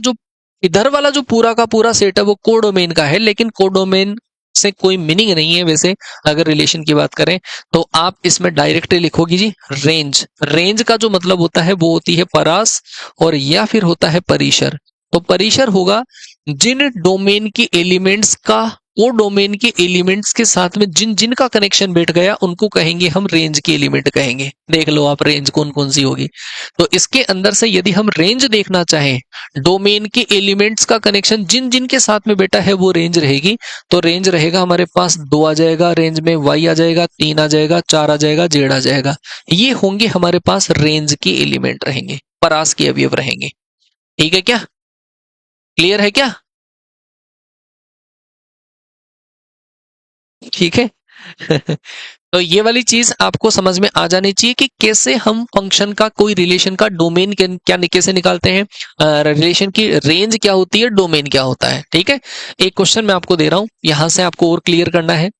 जो पूरा का पूरा सेट है वो कोडोमेन का है, लेकिन कोडोमेन से कोई मीनिंग नहीं है वैसे अगर रिलेशन की बात करें तो। आप इसमें डायरेक्टली लिखोगी जी रेंज। रेंज का जो मतलब होता है वो होती है परास और या फिर होता है परिसर। तो परिसर होगा जिन डोमेन के एलिमेंट्स का वो डोमेन के एलिमेंट्स के साथ में जिन जिन का कनेक्शन बैठ गया उनको कहेंगे हम रेंज के एलिमेंट कहेंगे। देख लो आप रेंज कौन कौन सी होगी। तो इसके अंदर से यदि हम रेंज देखना चाहें, डोमेन के एलिमेंट्स का कनेक्शन जिन जिन के साथ में बैठा है वो रेंज रहेगी। तो रेंज रहेगा हमारे पास 2 आ जाएगा, रेंज में y आ जाएगा, 3 आ जाएगा, 4 आ जाएगा, z आ जाएगा। ये होंगे हमारे पास रेंज के एलिमेंट रहेंगे, परास के अवयव रहेंगे। ठीक है क्या? क्लियर है क्या? ठीक है। तो ये वाली चीज आपको समझ में आ जानी चाहिए कि कैसे हम फंक्शन का, कोई रिलेशन का डोमेन क्या कैसे निकालते हैं, रिलेशन की रेंज क्या होती है, डोमेन क्या होता है। ठीक है। एक क्वेश्चन मैं आपको दे रहा हूं, यहां से आपको और क्लियर करना है।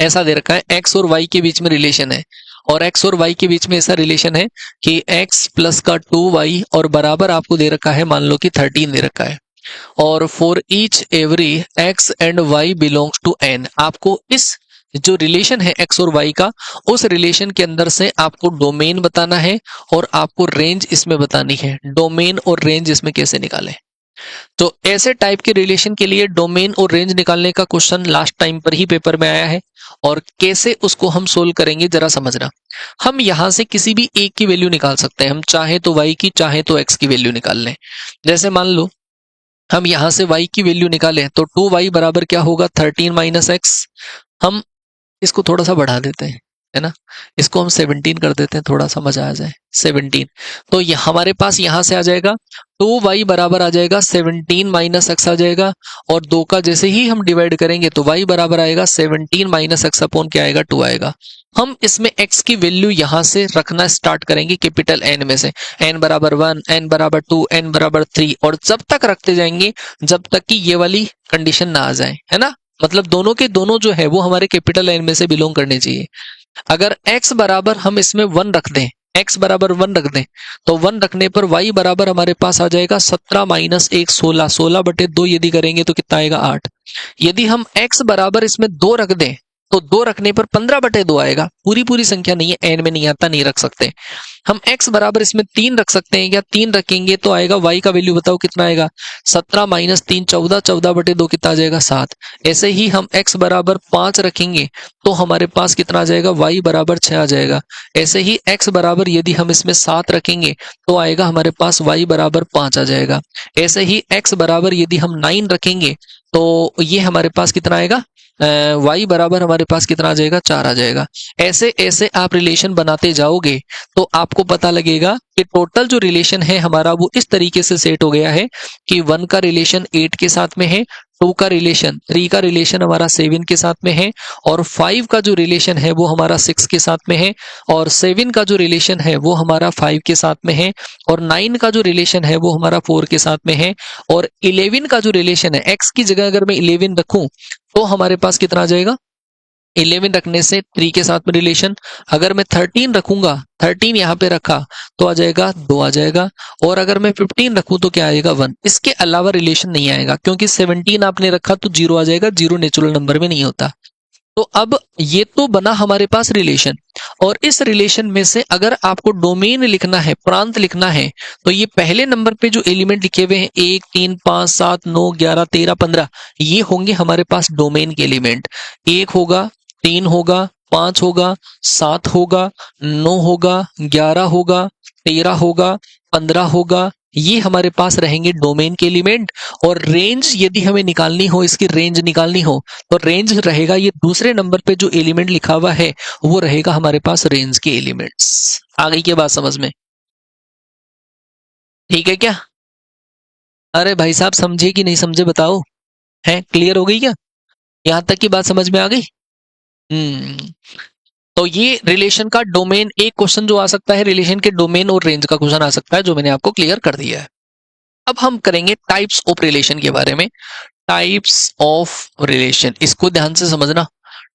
ऐसा दे रखा है एक्स और वाई के बीच में रिलेशन है, और एक्स और वाई के बीच में ऐसा रिलेशन है कि एक्स प्लस का 2y और बराबर आपको दे रखा है मान लो कि 13 दे रखा है। और for each every X and Y belongs to N, आपको इस जो रिलेशन है एक्स और वाई का, उस रिलेशन के अंदर से आपको डोमेन बताना है और आपको रेंज इसमें बतानी है। डोमेन और रेंज इसमें कैसे निकालें? तो ऐसे टाइप के रिलेशन के लिए डोमेन और रेंज निकालने का क्वेश्चन लास्ट टाइम पर ही पेपर में आया है, और कैसे उसको हम सोल्व करेंगे जरा समझना। हम यहां से किसी भी एक की वैल्यू निकाल सकते हैं, हम चाहे तो वाई की, चाहे तो एक्स की वैल्यू निकाल लें। जैसे मान लो हम यहां से y की वैल्यू निकालें तो 2y बराबर क्या होगा, 13 माइनस एक्स। हम इसको थोड़ा सा बढ़ा देते हैं, है ना, इसको हम 17 कर देते हैं, थोड़ा सा मजा आ जाए, 17। तो ये हमारे पास यहां से आ जाएगा 2y बराबर आ जाएगा 17 माइनस एक्स आ जाएगा, और 2 का जैसे ही हम डिवाइड करेंगे तो y बराबर आएगा 17 माइनस एक्स अपॉन क्या आएगा, 2 आएगा। हम इसमें x की वैल्यू यहां से रखना स्टार्ट करेंगे कैपिटल N में से, n बराबर 1, n बराबर 2, n बराबर 3, और जब तक रखते जाएंगे जब तक कि ये वाली कंडीशन ना आ जाए, है ना। मतलब दोनों के दोनों जो है वो हमारे कैपिटल N में से बिलोंग करने चाहिए। अगर x बराबर हम इसमें 1 रख दें, x बराबर 1 रख दें, तो 1 रखने पर y बराबर हमारे पास आ जाएगा 17 माइनस 1 16, 16 बटे 2 यदि करेंगे तो कितना आएगा, 8। यदि हम x बराबर इसमें 2 रख दें तो 2 रखने पर 15 बटे 2 आएगा। पूरी पूरी संख्या नहीं है, एन में नहीं आता, नहीं रख सकते। हम x बराबर इसमें 3 रख सकते हैं, या 3 रखेंगे तो आएगा y का वैल्यू बताओ कितना आएगा, 17 माइनस 3 14, 14 बटे 2 कितना आ जाएगा, 7। ऐसे ही हम x बराबर 5 रखेंगे तो हमारे पास कितना आ जाएगा, y बराबर 6 आ जाएगा। ऐसे ही x बराबर यदि हम इसमें 7 रखेंगे तो आएगा हमारे पास y बराबर 5 आ जाएगा। ऐसे ही x बराबर यदि हम 9 रखेंगे तो ये हमारे पास कितना आएगा, y बराबर हमारे पास कितना आ जाएगा, 4 आ जाएगा। ऐसे ऐसे आप रिलेशन बनाते जाओगे तो आपको पता लगेगा कि टोटल जो रिलेशन है हमारा वो इस तरीके से सेट हो गया है कि 1 का रिलेशन 8 के साथ में है, 2 का रिलेशन 3 का रिलेशन हमारा 7 के साथ में है, और 5 का जो रिलेशन है वो हमारा 6 के साथ में है, और 7 का जो रिलेशन है वो हमारा 5 के साथ में है, और 9 का जो रिलेशन है वो हमारा 4 के साथ में है, और 11 का जो रिलेशन है, x की जगह अगर मैं 11 रखूं तो हमारे पास कितना आ जाएगा, 11 रखने से 3 के साथ में रिलेशन, अगर मैं 13 रखूंगा, 13 यहाँ पे रखा तो आ जाएगा 2 आ जाएगा, और अगर मैं 15 रखूं तो क्या आएगा 1। इसके अलावा रिलेशन नहीं आएगा, क्योंकि 17 आपने रखा तो 0 आ जाएगा, 0 नेचुरल नंबर में नहीं होता। तो अब ये तो बना हमारे पास रिलेशन, और इस रिलेशन में से अगर आपको डोमेन लिखना है, प्रांत लिखना है, तो ये पहले नंबर पे जो एलिमेंट लिखे हुए हैं 1 3 5 7 9 11 13 15, ये होंगे हमारे पास डोमेन के एलिमेंट। 1 होगा, 3 होगा, 5 होगा, 7 होगा, 9 होगा, 11 होगा, 13 होगा, 15 होगा, ये हमारे पास रहेंगे डोमेन के एलिमेंट। और रेंज यदि हमें निकालनी हो, इसकी रेंज निकालनी हो, तो रेंज रहेगा ये दूसरे नंबर पे जो एलिमेंट लिखा हुआ है वो रहेगा हमारे पास रेंज के एलिमेंट्स। आ गई क्या बात समझ में? ठीक है क्या? अरे भाई साहब समझे कि नहीं समझे बताओ, है क्लियर हो गई क्या? यहां तक की बात समझ में आ गई? हम्म। तो ये रिलेशन का डोमेन, एक क्वेश्चन जो आ सकता है रिलेशन के डोमेन और रेंज का क्वेश्चन आ सकता है, जो मैंने आपको क्लियर कर दिया है। अब हम करेंगे टाइप्स ऑफ रिलेशन के बारे में। टाइप्स ऑफ रिलेशन, इसको ध्यान से समझना।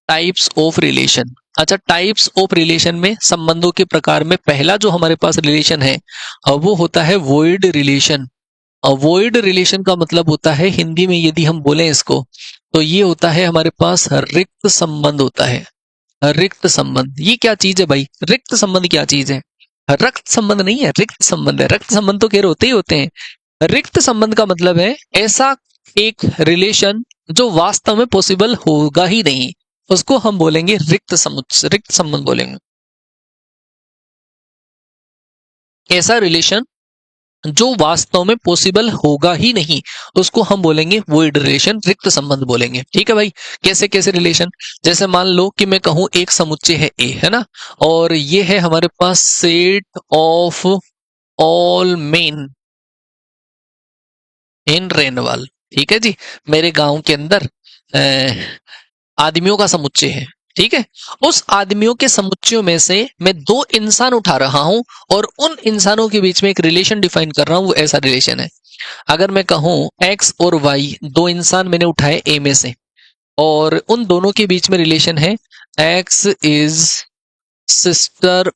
टाइप्स ऑफ रिलेशन, अच्छा टाइप्स ऑफ रिलेशन में संबंधों के प्रकार में पहला जो हमारे पास रिलेशन है वो होता है वॉइड रिलेशन। वॉइड रिलेशन का मतलब होता है, हिंदी में यदि हम बोलें इसको, तो ये होता है हमारे पास रिक्त संबंध होता है। रिक्त संबंध ये क्या चीज है भाई? रिक्त संबंध क्या चीज है? रक्त संबंध नहीं है, रिक्त संबंध है। रक्त संबंध तो खैर होते ही होते हैं। रिक्त संबंध का मतलब है ऐसा एक रिलेशन जो वास्तव में पॉसिबल होगा ही नहीं, उसको हम बोलेंगे रिक्त संबंध बोलेंगे। ऐसा रिलेशन जो वास्तव में पॉसिबल होगा ही नहीं, उसको हम बोलेंगे वॉइड रिलेशन, रिक्त संबंध बोलेंगे। ठीक है भाई? कैसे कैसे रिलेशन? जैसे मान लो कि मैं कहूं एक समुच्चय है ए, है ना, और ये है हमारे पास set of all men in Renwal. ठीक है जी, मेरे गांव के अंदर आदमियों का समुच्चय है। ठीक है, उस आदमियों के समुच्चयों में से मैं 2 इंसान उठा रहा हूं और उन इंसानों के बीच में एक रिलेशन डिफाइन कर रहा हूं, वो ऐसा रिलेशन है। अगर मैं कहूं एक्स और वाई 2 इंसान मैंने उठाए ए में से, और उन दोनों के बीच में रिलेशन है X is sister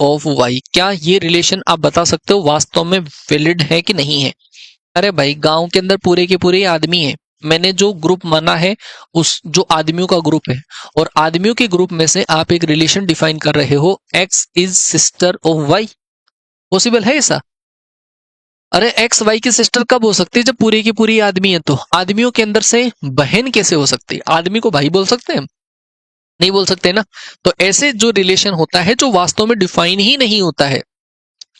of Y, क्या ये रिलेशन आप बता सकते हो वास्तव में वैलिड है कि नहीं है? अरे भाई गांव के अंदर पूरे के पूरे आदमी हैं, मैंने जो ग्रुप माना है उस जो आदमियों का ग्रुप है, और आदमियों के ग्रुप में से आप एक रिलेशन डिफाइन कर रहे हो X is sister of Y, possible है ऐसा? अरे एक्स वाई की सिस्टर कब हो सकती है? जब पूरी की पूरी आदमी है। तो आदमियों के अंदर से बहन कैसे हो सकती है? आदमी को भाई बोल सकते हैं? नहीं बोल सकते ना। तो ऐसे जो रिलेशन होता है जो वास्तव में डिफाइन ही नहीं होता है,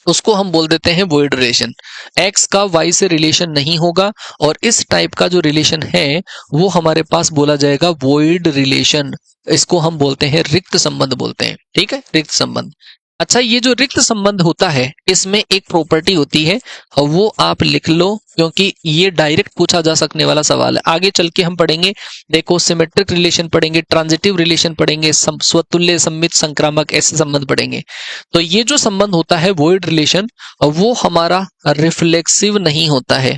उसको हम बोल देते हैं वॉइड रिलेशन। एक्स का वाई से रिलेशन नहीं होगा, और इस टाइप का जो रिलेशन है वो हमारे पास बोला जाएगा वॉइड रिलेशन। इसको हम बोलते हैं रिक्त संबंध बोलते हैं। ठीक है, रिक्त संबंध। अच्छा, ये जो रिक्त संबंध होता है इसमें एक प्रॉपर्टी होती है, वो आप लिख लो, क्योंकि ये डायरेक्ट पूछा जा सकने वाला सवाल है। आगे चल के हम पढ़ेंगे, देखो सिमेट्रिक रिलेशन पढ़ेंगे, ट्रांजिटिव रिलेशन पढ़ेंगे, स्वतुल्य, सम्मित, संक्रामक, ऐसे संबंध पढ़ेंगे। तो ये जो संबंध होता है वॉइड रिलेशन, वो हमारा रिफ्लेक्सिव नहीं होता है।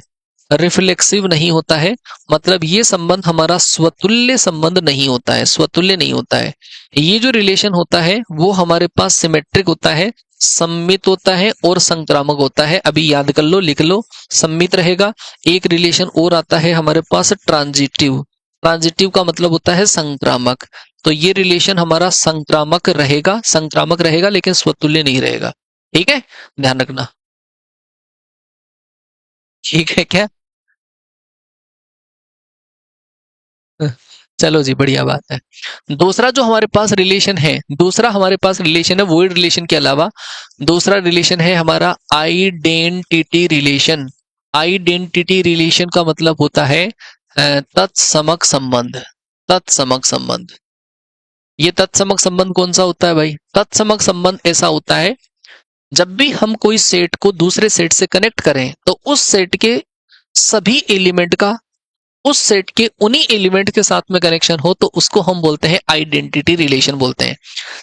रिफ्लेक्सिव नहीं होता है मतलब ये संबंध हमारा स्वतुल्य संबंध नहीं होता है, स्वतुल्य नहीं होता है। ये जो रिलेशन होता है वो हमारे पास सिमेट्रिक होता है, सम्मित होता है और संक्रामक होता है। अभी याद कर लो, लिख लो, सम्मित रहेगा। एक रिलेशन और आता है हमारे पास ट्रांजिटिव। ट्रांजिटिव का मतलब होता है संक्रामक। तो ये रिलेशन हमारा संक्रामक रहेगा, संक्रामक रहेगा लेकिन स्वतुल्य नहीं रहेगा। ठीक है, ध्यान रखना। ठीक है क्या? चलो जी, बढ़िया बात है। दूसरा जो हमारे पास रिलेशन है, दूसरा हमारे पास रिलेशन है वॉइड रिलेशन के अलावा, दूसरा रिलेशन है हमारा आइडेंटिटी रिलेशन। आइडेंटिटी रिलेशन का मतलब होता है तत्समक संबंध। तत्समक संबंध, ये तत्समक संबंध कौन सा होता है भाई? तत्समक संबंध ऐसा होता है जब भी हम कोई सेट को दूसरे सेट से कनेक्ट करें तो उस सेट के सभी एलिमेंट का उस सेट के उन्हीं एलिमेंट के साथ में कनेक्शन हो, तो उसको हम बोलते हैं आइडेंटिटी रिलेशन बोलते हैं।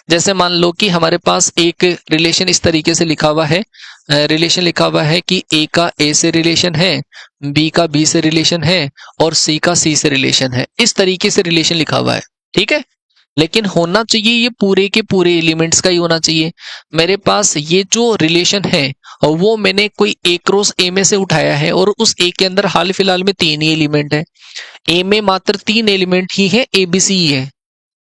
जैसे मान लो कि हमारे पास एक रिलेशन इस तरीके से लिखा हुआ है, रिलेशन लिखा हुआ है कि ए का ए से रिलेशन है, बी का बी से रिलेशन है और सी का सी से रिलेशन है। इस तरीके से रिलेशन लिखा हुआ है, ठीक है। लेकिन होना चाहिए ये पूरे के पूरे एलिमेंट्स का ही होना चाहिए। मेरे पास ये जो रिलेशन है वो मैंने कोई ए क्रॉस ए में से उठाया है और उस ए के अंदर हाल फिलहाल में 3 ही एलिमेंट है। ए में मात्र 3 एलिमेंट ही है, ए बी सी ही है,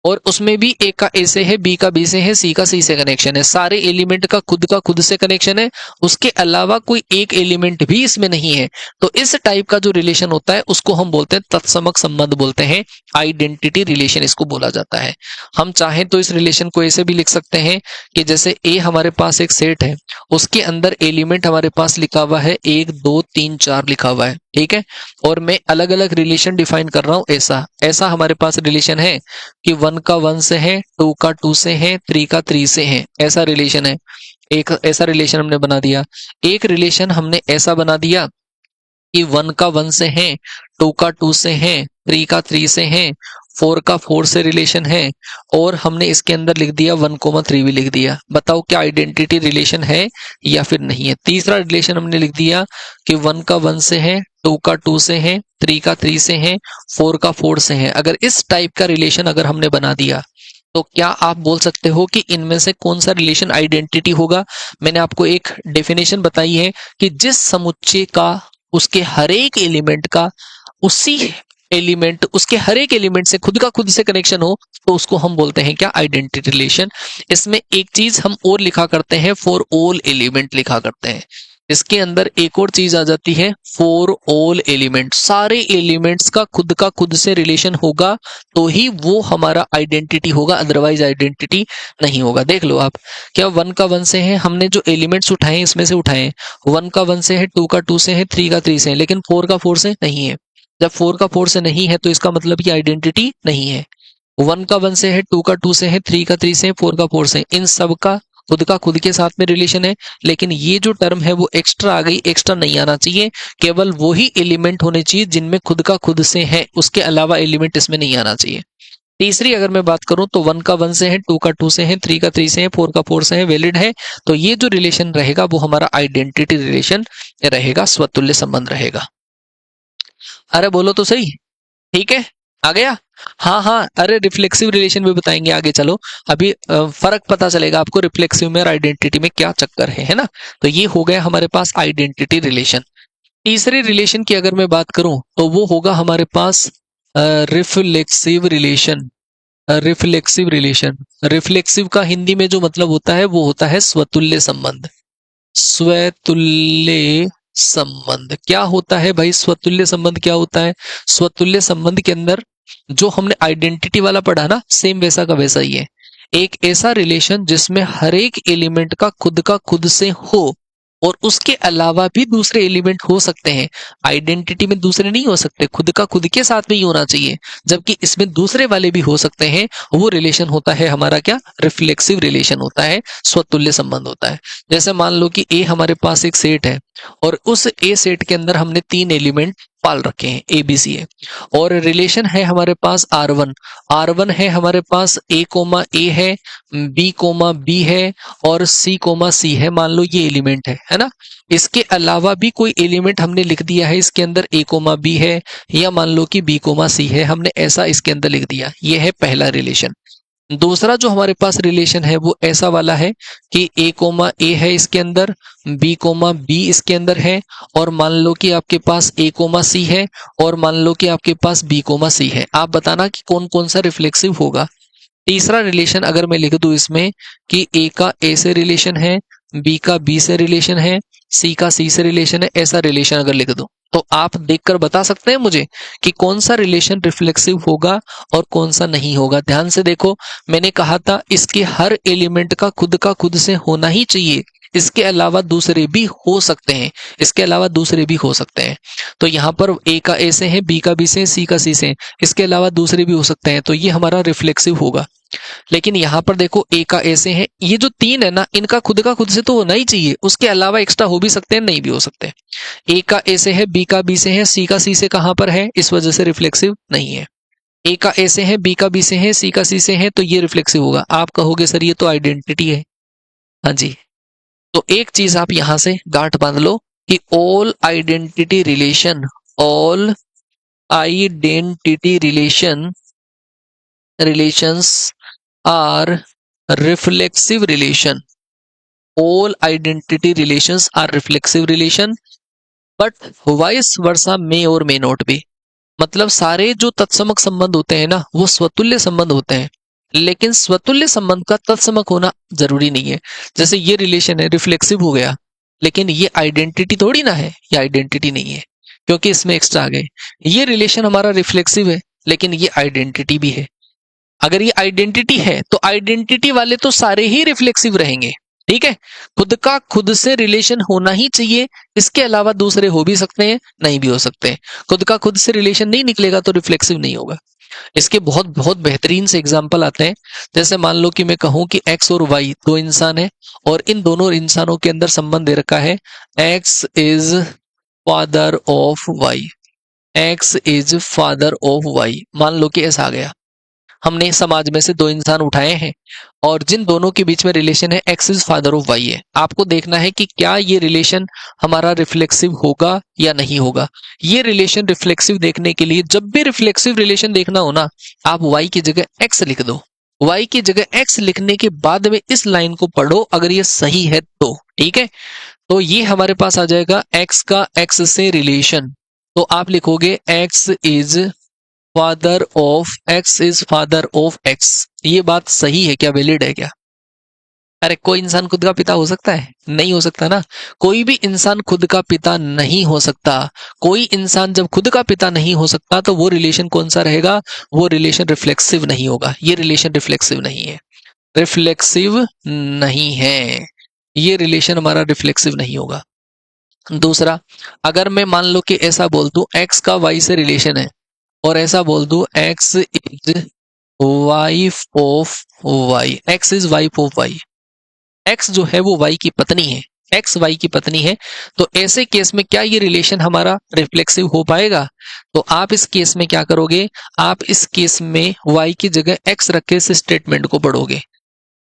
और उसमें भी ए का ए से है, बी का बी से है, सी का सी से कनेक्शन है। सारे एलिमेंट का खुद से कनेक्शन है, उसके अलावा कोई एक एलिमेंट भी इसमें नहीं है। तो इस टाइप का जो रिलेशन होता है उसको हम बोलते हैं तत्समक संबंध बोलते हैं, आइडेंटिटी रिलेशन इसको बोला जाता है। हम चाहें तो इस रिलेशन को ऐसे भी लिख सकते हैं कि जैसे ए हमारे पास एक सेट है, उसके अंदर एलिमेंट हमारे पास लिखा हुआ है 1 2 3 4 लिखा हुआ है, ठीक है। और मैं अलग अलग रिलेशन डिफाइन कर रहा हूं, ऐसा ऐसा हमारे पास रिलेशन है कि 1 का 1 से है, 2 का 2 से है, 3 का 3 से है, ऐसा रिलेशन है। एक ऐसा रिलेशन हमने बना दिया। एक रिलेशन हमने ऐसा बना दिया कि 1 का 1 से है, 2 का 2 से है, 3 का 3 से है, 4 का 4 से रिलेशन है, और हमने इसके अंदर लिख दिया 1,3 भी लिख दिया। बताओ क्या आइडेंटिटी रिलेशन है या फिर नहीं है। तीसरा रिलेशन हमने लिख दिया कि 1 का 1 से है, 2 का 2 से है, 3 का 3 से है, 4 का 4 से है। अगर इस टाइप का रिलेशन अगर हमने बना दिया तो क्या आप बोल सकते हो कि इनमें से कौन सा रिलेशन आइडेंटिटी होगा। मैंने आपको एक डेफिनेशन बताई है कि जिस समुच्चय का उसके हर एक एलिमेंट का उसी एलिमेंट उसके हर एक एलिमेंट से खुद से कनेक्शन हो तो उसको हम बोलते हैं क्या, आइडेंटिटी रिलेशन। इसमें एक चीज हम और लिखा करते हैं, फॉर ऑल एलिमेंट लिखा करते हैं। इसके अंदर एक और चीज आ जाती है, फॉर ऑल एलिमेंट। सारे एलिमेंट्स का खुद से रिलेशन होगा तो ही वो हमारा आइडेंटिटी होगा, अदरवाइज आइडेंटिटी नहीं होगा। देख लो आप, क्या 1 का 1 से है, हमने जो एलिमेंट्स उठाए इसमें से उठाए हैं। 1 का 1 से है, 2 का 2 से है, 3 का 3 से है, लेकिन 4 का 4 से नहीं है। जब 4 का 4 से नहीं है तो इसका मतलब ये आइडेंटिटी नहीं है। 1 का 1 से है, 2 का 2 से है, 3 का 3 से है, 4 का 4 से है, इन सब का खुद के साथ में रिलेशन है। लेकिन ये जो टर्म है वो एक्स्ट्रा आ गई, एक्स्ट्रा नहीं आना चाहिए। केवल वही एलिमेंट होने चाहिए जिनमें खुद से है, उसके अलावा एलिमेंट इसमें नहीं आना चाहिए। तीसरी अगर मैं बात करूं तो 1 का 1 से है, 2 का 2 से है, 3 का 3 से है, 4 का 4 से है, वैलिड है। तो ये जो रिलेशन रहेगा वो हमारा आइडेंटिटी रिलेशन रहेगा, स्वतुल्य संबंध रहेगा। अरे बोलो तो सही, ठीक है, आ गया। हाँ हाँ, अरे रिफ्लेक्सिव रिलेशन भी बताएंगे आगे, चलो अभी फर्क पता चलेगा आपको रिफ्लेक्सिव में और आइडेंटिटी में क्या चक्कर है ना। तो ये हो गया हमारे पास आइडेंटिटी रिलेशन। तीसरे रिलेशन की अगर मैं बात करूं तो वो होगा हमारे पास reflexive relation. Reflexive relation, reflexive का हिंदी में जो मतलब होता है वो होता है स्वतुल्य संबंध। स्वतुल्य संबंध क्या होता है भाई, स्वतुल्य संबंध क्या होता है। स्वतुल्य संबंध के अंदर जो हमने आइडेंटिटी वाला पढ़ा ना, सेम वैसा का वैसा ही है। एक ऐसा रिलेशन जिसमें हर एक एलिमेंट का खुद से हो और उसके अलावा भी दूसरे एलिमेंट हो सकते हैं। आइडेंटिटी में दूसरे नहीं हो सकते, खुद के साथ में ही होना चाहिए, जबकि इसमें दूसरे वाले भी हो सकते हैं। वो रिलेशन होता है हमारा क्या, रिफ्लेक्सिव रिलेशन होता है, स्वतुल्य संबंध होता है। जैसे मान लो कि ए हमारे पास एक सेट है और उस ए सेट के अंदर हमने 3 एलिमेंट पाल रखे हैं, ए बी सी है, और रिलेशन है हमारे पास R1। R1 है हमारे पास A कोमा ए है, B कोमा बी है और C कोमा सी है। मान लो ये एलिमेंट है ना। इसके अलावा भी कोई एलिमेंट हमने लिख दिया है, इसके अंदर A कोमा बी है, या मान लो कि B कोमा सी है, हमने ऐसा इसके अंदर लिख दिया। ये है पहला रिलेशन। दूसरा जो हमारे पास रिलेशन है वो ऐसा वाला है कि A कोमा ए है इसके अंदर, B कोमा बी इसके अंदर है, और मान लो कि आपके पास A कोमा सी है, और मान लो कि आपके पास B कोमा सी है। आप बताना कि कौन कौन सा रिफ्लेक्सिव होगा। तीसरा रिलेशन अगर मैं लिख दूं इसमें कि A का A से रिलेशन है, B का B से रिलेशन है, C का C से रिलेशन है, ऐसा रिलेशन अगर लिख दूं तो आप देखकर बता सकते हैं मुझे कि कौन सा रिलेशन रिफ्लेक्सिव होगा और कौन सा नहीं होगा। ध्यान से देखो, मैंने कहा था इसके हर एलिमेंट का खुद से होना ही चाहिए, इसके अलावा दूसरे भी हो सकते हैं, इसके अलावा दूसरे भी हो सकते हैं। तो यहाँ पर ए का ए से है, बी का बी से है, सी का सी से है, इसके अलावा दूसरे भी हो सकते हैं, तो ये हमारा रिफ्लेक्सिव होगा। लेकिन यहाँ पर देखो ए का ए से है, ये जो 3 है ना, इनका खुद से तो होना ही चाहिए, उसके अलावा एक्स्ट्रा हो भी सकते हैं, नहीं भी हो सकते। ए का ए से है, बी का बी से है, सी का सी से कहां पर है, इस वजह से रिफ्लेक्सिव नहीं है। ए का ए से है, बी का बी से है, सी का सी से है, तो ये रिफ्लेक्सिव होगा। आप कहोगे सर ये तो आइडेंटिटी है। हाँ जी, तो एक चीज आप यहां से गांठ बांध लो कि all identity relations are reflexive relation. All identity relations are reflexive relation but vice versa may और मे नॉट बी। मतलब सारे जो तत्समक संबंध होते हैं ना वो स्वतुल्य संबंध होते हैं, लेकिन स्वतुल्य संबंध का तत्समक होना जरूरी नहीं है। जैसे ये रिलेशन है, रिफ्लेक्सिव हो गया, लेकिन ये आइडेंटिटी थोड़ी ना है, ये आइडेंटिटी नहीं है क्योंकि इसमें एक्स्ट्रा आ गए। ये रिलेशन हमारा रिफ्लेक्सिव है, लेकिन ये आइडेंटिटी भी है। अगर ये आइडेंटिटी है तो आइडेंटिटी वाले तो सारे ही रिफ्लेक्सिव रहेंगे, ठीक है। खुद का खुद से रिलेशन होना ही चाहिए, इसके अलावा दूसरे हो भी सकते हैं, नहीं भी हो सकते हैं। खुद का खुद से रिलेशन नहीं निकलेगा तो रिफ्लेक्सिव नहीं होगा। इसके बहुत बहुत बेहतरीन से एग्जाम्पल आते हैं। जैसे मान लो कि मैं कहूं कि एक्स और वाई दो इंसान है और इन दोनों इंसानों के अंदर संबंध दे रखा है X is father of Y, X is father of Y. मान लो कि ऐसा आ गया, हमने समाज में से दो इंसान उठाए हैं और जिन दोनों के बीच में रिलेशन है X is father of Y है। आपको देखना है कि क्या ये रिलेशन हमारा रिफ्लेक्सिव होगा या नहीं होगा। ये रिलेशन रिफ्लेक्सिव देखने के लिए जब भी रिफ्लेक्सिव रिलेशन देखना हो ना, आप वाई की जगह एक्स लिख दो। वाई की जगह एक्स लिखने के बाद में इस लाइन को पढ़ो, अगर ये सही है तो ठीक है। तो ये हमारे पास आ जाएगा एक्स का एक्स से रिलेशन। तो आप लिखोगे x is father of x. ये बात सही है क्या, वैलिड है क्या? अरे कोई इंसान खुद का पिता हो सकता है? नहीं हो सकता ना। कोई भी इंसान खुद का पिता नहीं हो सकता। कोई इंसान जब खुद का पिता नहीं हो सकता तो वो रिलेशन कौन सा रहेगा? वो रिलेशन रिफ्लेक्सिव नहीं होगा। ये रिलेशन रिफ्लेक्सिव नहीं है, रिफ्लेक्सिव नहीं है। ये रिलेशन हमारा रिफ्लेक्सिव नहीं होगा। दूसरा, अगर मैं मान लो कि ऐसा बोल दूं एक्स का वाई से रिलेशन है और ऐसा बोल दूं X is wife of Y, X is wife of Y. X जो है वो वाई की पत्नी है, एक्स वाई की पत्नी है। तो ऐसे केस में क्या ये रिलेशन हमारा रिफ्लेक्सिव हो पाएगा? तो आप इस केस में क्या करोगे? आप इस केस में वाई की जगह एक्स रख के इस स्टेटमेंट को पढ़ोगे।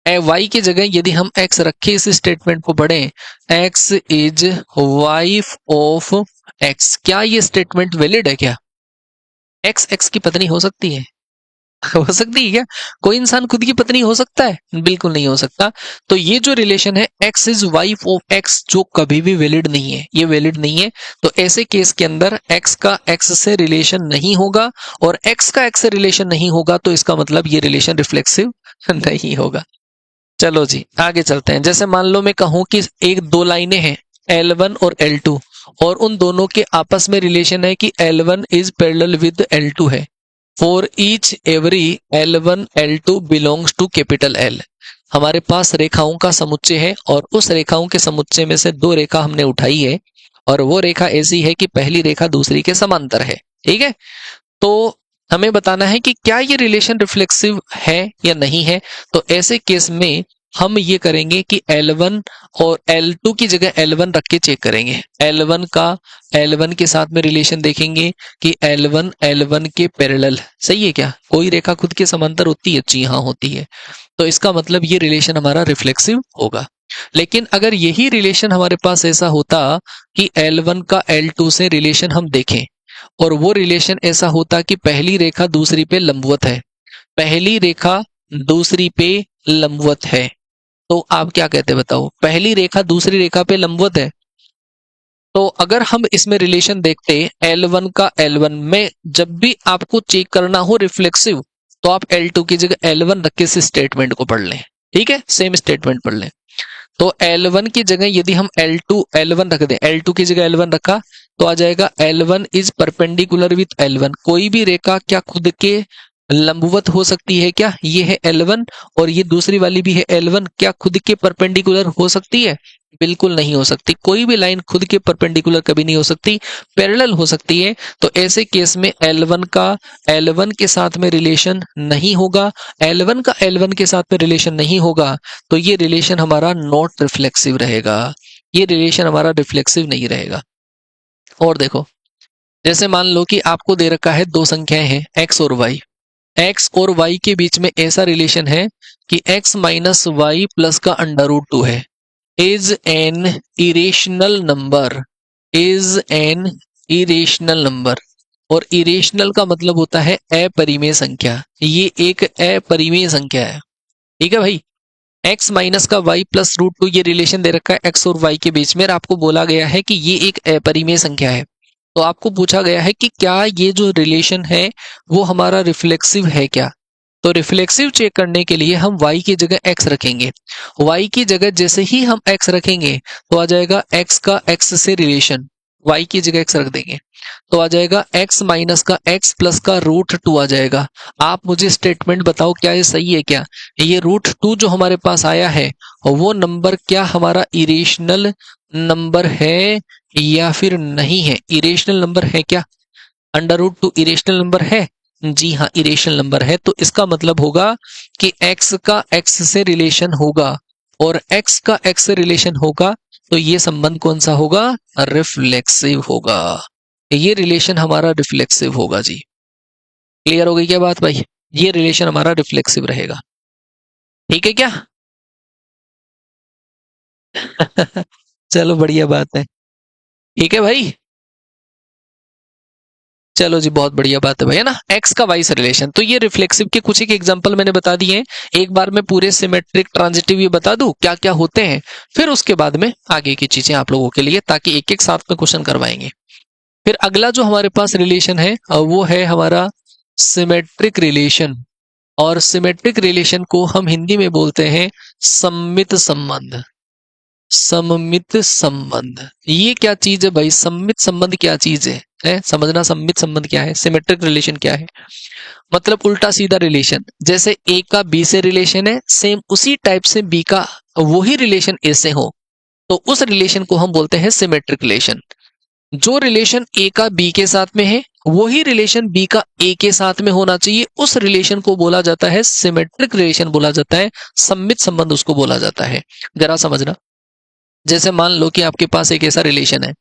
वाई की जगह यदि हम एक्स रखे इस स्टेटमेंट को पढ़ें, x is wife of x, क्या ये स्टेटमेंट वैलिड है क्या? एक्स एक्स की पत्नी हो सकती है? हो सकती है क्या? कोई इंसान खुद की पत्नी हो सकता है? बिल्कुल नहीं हो सकता। तो ये जो रिलेशन है X is wife of x, जो कभी भी वैलिड नहीं है, ये वैलिड नहीं है। तो ऐसे केस के अंदर एक्स का एक्स से रिलेशन नहीं होगा और एक्स का एक्स से रिलेशन नहीं होगा, तो इसका मतलब ये रिलेशन रिफ्लेक्सिव नहीं होगा। चलो जी आगे चलते हैं। जैसे मान लो मैं कहूं कि एक दो लाइनें हैं L1 और L2 और उन दोनों के आपस में रिलेशन है कि L1 is parallel with L2 है। For each every L1 L2 belongs to capital L। हमारे पास रेखाओं का समुच्चय है और उस रेखाओं के समुच्चय में से दो रेखा हमने उठाई है और वो रेखा ऐसी है कि पहली रेखा दूसरी के समांतर है, ठीक है। तो हमें बताना है कि क्या ये रिलेशन रिफ्लेक्सिव है या नहीं है। तो ऐसे केस में हम ये करेंगे कि L1 और L2 की जगह L1 रख के चेक करेंगे। L1 का L1 के साथ में रिलेशन देखेंगे कि L1 L1 के पैरेलल सही है क्या? कोई रेखा खुद के समांतर होती है? जी हाँ होती है। तो इसका मतलब ये रिलेशन हमारा रिफ्लेक्सिव होगा। लेकिन अगर यही रिलेशन हमारे पास ऐसा होता कि L1 का L2 से रिलेशन हम देखें और वो रिलेशन ऐसा होता कि पहली रेखा दूसरी पे लंबवत है, पहली रेखा दूसरी पे लंबवत है, तो आप क्या कहते बताओ? पहली रेखा दूसरी रेखा पे लंबवत है, तो अगर हम इसमें रिलेशन देखते L1 का L1 में, जब भी आपको चेक करना हो रिफ्लेक्सिव तो आप L2 की जगह L1 रख के इस स्टेटमेंट को पढ़ लें, ठीक है, सेम स्टेटमेंट पढ़ लें। तो L1 की जगह यदि हम L2 L1 रख दें, L2 की जगह L1 रखा तो आ जाएगा L1 is perpendicular with L1। कोई भी रेखा क्या खुद के लंबवत हो सकती है क्या? ये है L1 और ये दूसरी वाली भी है L1, क्या खुद के परपेंडिकुलर हो सकती है? बिल्कुल नहीं हो सकती। कोई भी लाइन खुद के परपेंडिकुलर कभी नहीं हो सकती, पैरेलल हो सकती है। तो ऐसे केस में L1 का L1 के साथ में रिलेशन नहीं होगा, L1 का L1 के साथ में रिलेशन नहीं होगा, तो ये रिलेशन हमारा नॉट रिफ्लेक्सिव रहेगा, ये रिलेशन हमारा रिफ्लेक्सिव नहीं रहेगा। और देखो, जैसे मान लो कि आपको दे रखा है दो संख्याएं हैं x और y, x और y के बीच में ऐसा रिलेशन है कि x माइनस वाई प्लस का अंडर रूट 2 है। Is an irrational number, is an irrational number. और इरेशनल का मतलब होता है अपरिमेय संख्या, ये एक अपरिमेय संख्या है। ठीक है भाई, x माइनस का y प्लस रूट टू, ये रिलेशन दे रखा है x और y के बीच में, और आपको बोला गया है कि ये एक अपरिमेय संख्या है। तो आपको पूछा गया है कि क्या ये जो रिलेशन है वो हमारा रिफ्लेक्सिव है क्या। तो रिफ्लेक्सिव चेक करने के लिए हम y की जगह x रखेंगे। y की जगह जैसे ही हम x रखेंगे तो आ जाएगा x का x से रिलेशन, y की जगह x रख देंगे तो आ जाएगा x माइनस का x प्लस का रूट टू आ जाएगा। आप मुझे स्टेटमेंट बताओ क्या ये सही है क्या। ये रूट टू जो हमारे पास आया है वो नंबर क्या हमारा इरेशनल नंबर है या फिर नहीं है। इरेशनल नंबर है क्या, under root two irrational number है। जी हाँ, इरेशनल नंबर है। तो इसका मतलब होगा कि x का x से रिलेशन होगा और x का x से रिलेशन होगा, तो ये संबंध कौन सा होगा, रिफ्लेक्सिव होगा। ये रिलेशन हमारा रिफ्लेक्सिव होगा जी। क्लियर हो गई क्या बात भाई, ये रिलेशन हमारा रिफ्लेक्सिव रहेगा। ठीक है क्या चलो बढ़िया बात है। ठीक है भाई, चलो जी बहुत बढ़िया बात है भाई, है ना। एक्स का वाई से रिलेशन, तो ये रिफ्लेक्सिव के कुछ एक एग्जांपल मैंने बता दिए हैं। एक बार मैं पूरे सिमेट्रिक ट्रांजिटिव ये बता दूं क्या क्या होते हैं, फिर उसके बाद में आगे की चीजें आप लोगों के लिए, ताकि एक एक साथ में क्वेश्चन करवाएंगे। फिर अगला जो हमारे पास रिलेशन है वो है हमारा सिमेट्रिक रिलेशन। और सिमेट्रिक रिलेशन को हम हिंदी में बोलते हैं सममित संबंध। सममित संबंध, ये क्या चीज है भाई, सममित संबंध क्या चीज है समझना। सममित संबंध क्या है, सिमेट्रिक रिलेशन क्या है, मतलब उल्टा सीधा रिलेशन। जैसे ए का बी से रिलेशन है, सेम उसी टाइप से बी का वही रिलेशन ए से हो, तो उस रिलेशन को हम बोलते हैं सिमेट्रिक रिलेशन। जो रिलेशन ए का बी के साथ में है वही रिलेशन बी का ए के साथ में होना चाहिए, उस रिलेशन को बोला जाता है सिमेट्रिक रिलेशन बोला जाता है, सममित संबंध उसको बोला जाता है। जरा समझना, जैसे मान लो कि आपके पास एक ऐसा रिलेशन है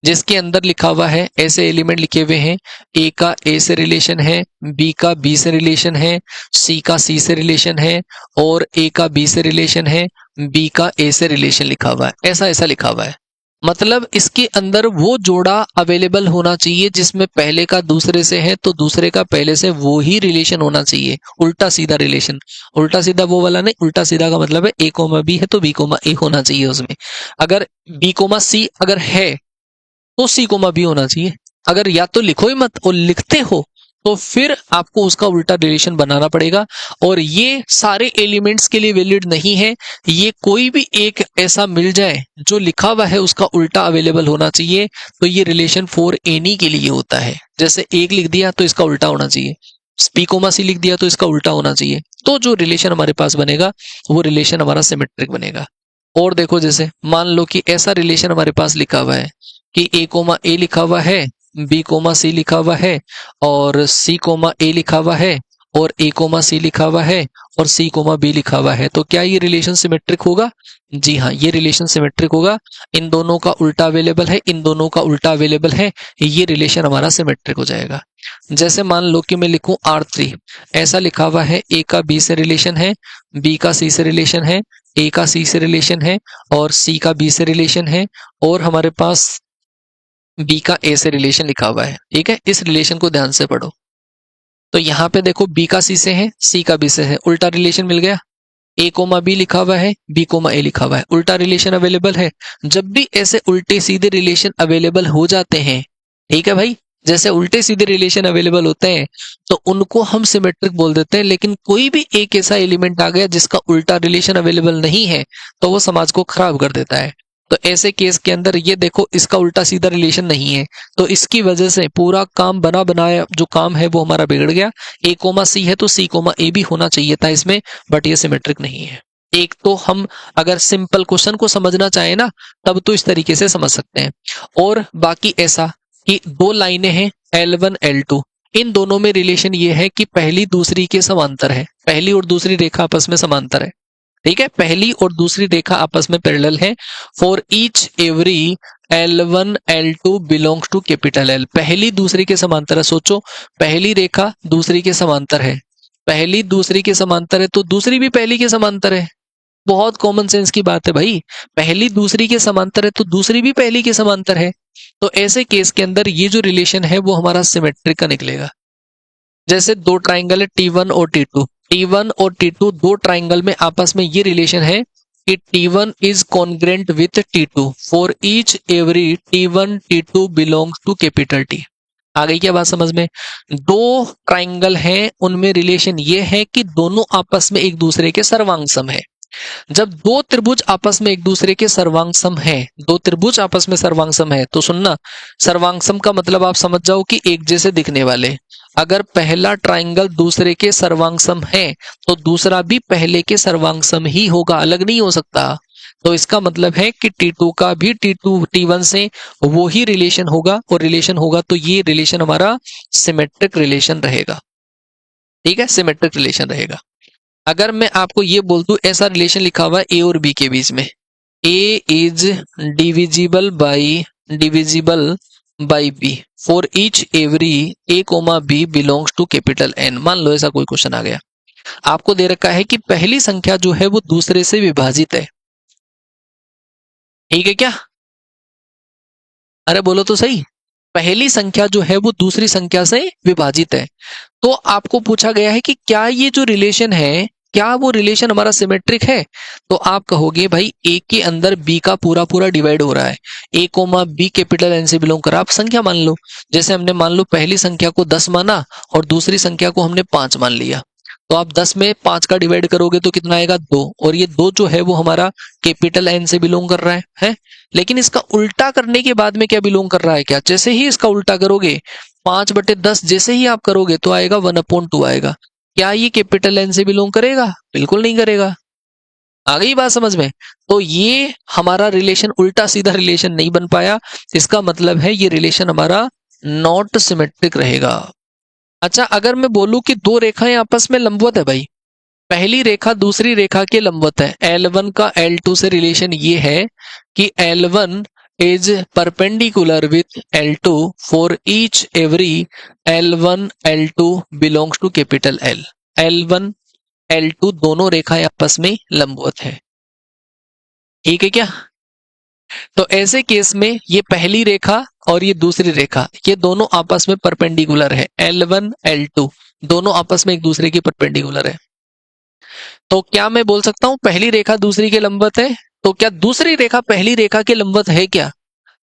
जिसके अंदर लिखा हुआ है, ऐसे एलिमेंट लिखे हुए हैं, ए का ए से रिलेशन है, बी का बी से रिलेशन है, सी का सी से रिलेशन है, और ए का बी से रिलेशन है, बी का ए से रिलेशन लिखा हुआ है, ऐसा ऐसा लिखा हुआ है। मतलब इसके अंदर वो जोड़ा अवेलेबल होना चाहिए जिसमें पहले का दूसरे से है तो दूसरे का पहले से वो ही रिलेशन होना चाहिए, उल्टा सीधा रिलेशन। उल्टा सीधा वो वाला नहीं, उल्टा सीधा का मतलब है ए कोमा बी है तो बी कोमा ए होना चाहिए उसमें। अगर बी कोमा सी अगर है तो सी कोमा बी होना चाहिए। अगर या तो लिखो ही मत और लिखते हो तो फिर आपको उसका उल्टा रिलेशन बनाना पड़ेगा। और ये सारे एलिमेंट्स के लिए वैलिड नहीं है, ये कोई भी एक ऐसा मिल जाए जो लिखा हुआ है उसका उल्टा अवेलेबल होना चाहिए, तो ये रिलेशन फॉर एनी के लिए होता है। जैसे एक लिख दिया तो इसका उल्टा होना चाहिए, बी कोमा सी लिख दिया तो इसका उल्टा होना चाहिए, तो जो रिलेशन हमारे पास बनेगा वो रिलेशन हमारा सिमेट्रिक बनेगा। और देखो, जैसे मान लो कि ऐसा रिलेशन हमारे पास लिखा हुआ है कि ए कोमा ए लिखा हुआ है, बी कोमा सी लिखा हुआ है, और सी कोमा ए लिखा हुआ है, और ए कोमा सी लिखा हुआ है, और सी कोमा बी लिखा हुआ है, तो क्या ये रिलेशन सिमेट्रिक होगा। जी हाँ, ये रिलेशन सिमेट्रिक होगा। इन दोनों का उल्टा अवेलेबल है, इन दोनों का उल्टा अवेलेबल है, ये रिलेशन हमारा सिमेट्रिक हो जाएगा। जैसे मान लो कि मैं लिखूं R3, ऐसा लिखा हुआ है, ए का बी से रिलेशन है, बी का सी से रिलेशन है, ए का सी से रिलेशन है, और सी का बी से रिलेशन है, और हमारे पास बी का ए से रिलेशन लिखा हुआ है। ठीक है, इस रिलेशन को ध्यान से पढ़ो। तो यहाँ पे देखो, बी का सी से है, सी का बी से है, उल्टा रिलेशन मिल गया। ए कोमा बी लिखा हुआ है, बी कोमा ए लिखा हुआ है, उल्टा रिलेशन अवेलेबल है। जब भी ऐसे उल्टे सीधे रिलेशन अवेलेबल हो जाते हैं, ठीक है भाई, जैसे उल्टे सीधे रिलेशन अवेलेबल होते हैं तो उनको हम सिमेट्रिक बोल देते हैं। लेकिन कोई भी एक ऐसा एलिमेंट आ गया जिसका उल्टा रिलेशन अवेलेबल नहीं है तो वो समाज को खराब कर देता है। तो ऐसे केस के अंदर ये देखो, इसका उल्टा सीधा रिलेशन नहीं है, तो इसकी वजह से पूरा काम बना बनाया जो काम है वो हमारा बिगड़ गया। ए कोमा सी है तो सी कोमा ए भी होना चाहिए था इसमें, बट ये सिमेट्रिक नहीं है। एक तो हम अगर सिंपल क्वेश्चन को समझना चाहे ना, तब तो इस तरीके से समझ सकते हैं। और बाकी ऐसा कि दो लाइनें हैं L1 L2, इन दोनों में रिलेशन ये है कि पहली दूसरी के समांतर है, पहली और दूसरी रेखा आपस में समांतर है। ठीक है, पहली और दूसरी रेखा आपस में पैरेलल है। For each every L1 L2 belongs to capital L, पहली दूसरी के समांतर है। सोचो, पहली रेखा दूसरी के समांतर है, पहली दूसरी के समांतर है तो दूसरी भी पहली के समांतर है। बहुत कॉमन सेंस की बात है भाई। पहली दूसरी के समांतर है तो दूसरी भी पहली के समांतर है, तो ऐसे केस के अंदर ये जो रिलेशन है वो हमारा सिमेट्रिक का निकलेगा। जैसे दो ट्राइंगल है T1 और T2, T1 और T2 दो ट्राइंगल में आपस में ये रिलेशन है कि T1 is congruent with T2 for each every T1 T2 belongs to capital T। आ गई क्या बात समझ में? दो ट्राइंगल हैं, उनमें रिलेशन ये है कि दोनों आपस में एक दूसरे के सर्वांग सम है। जब दो त्रिभुज आपस में एक दूसरे के सर्वांग सम है, दो त्रिभुज आपस में सर्वांग सम है, तो सुनना, सर्वांग सम का मतलब आप समझ जाओ कि एक जैसे दिखने वाले। अगर पहला ट्राइंगल दूसरे के सर्वांग सम है तो दूसरा भी पहले के सर्वांग सम ही होगा, अलग नहीं हो सकता। तो इसका मतलब है कि T2 का भी T1 से वो ही रिलेशन होगा, और रिलेशन होगा तो ये रिलेशन हमारा सिमेट्रिक रिलेशन रहेगा। ठीक है, सिमेट्रिक रिलेशन रहेगा। अगर मैं आपको ये बोल दूं ऐसा रिलेशन लिखा हुआ है ए और बी के बीच में, A is divisible by B for each every A comma B belongs to capital N. मान लो ऐसा कोई क्वेश्चन आ गया, आपको दे रखा है कि पहली संख्या जो है वो दूसरे से विभाजित है। ठीक है क्या? अरे बोलो तो सही। पहली संख्या जो है वो दूसरी संख्या से विभाजित है, तो आपको पूछा गया है कि क्या ये जो रिलेशन है, क्या वो रिलेशन हमारा सिमेट्रिक है? तो आप कहोगे भाई ए के अंदर बी का पूरा पूरा डिवाइड हो रहा है, ए कोमा बी कैपिटल एन से बिलोंग कर, आप संख्या मान लो। जैसे हमने मान लो पहली संख्या को 10 माना और दूसरी संख्या को हमने 5 मान लिया, तो आप 10 में 5 का डिवाइड करोगे तो कितना आएगा? 2, और ये 2 जो है वो हमारा कैपिटल एन से बिलोंग कर रहा है? लेकिन इसका उल्टा करने के बाद में क्या बिलोंग कर रहा है? क्या जैसे ही इसका उल्टा करोगे 5/10 जैसे ही आप करोगे तो आएगा 1/2 आएगा। क्या ये कैपिटल एन से बिलोंग करेगा? बिल्कुल नहीं करेगा। आ गई बात समझ में? तो ये हमारा रिलेशन उल्टा सीधा रिलेशन नहीं बन पाया, इसका मतलब है ये रिलेशन हमारा नॉट सिमेट्रिक रहेगा। अच्छा, अगर मैं बोलूं कि दो रेखाएं आपस में लंबवत है भाई, पहली रेखा दूसरी रेखा के लंबवत है, L1 का L2 से रिलेशन ये है कि L1 is perpendicular with L2 for each every L1 L2 belongs to capital L। L1 L2 दोनों रेखाएं आपस में लंबवत है। ठीक है क्या? तो ऐसे केस में ये पहली रेखा और ये दूसरी रेखा, ये दोनों आपस में परपेंडिकुलर है, L1 L2 दोनों आपस में एक दूसरे की परपेंडिकुलर है। तो क्या मैं बोल सकता हूं पहली रेखा दूसरी के लंबवत है? तो क्या दूसरी रेखा पहली रेखा के लंबवत है क्या?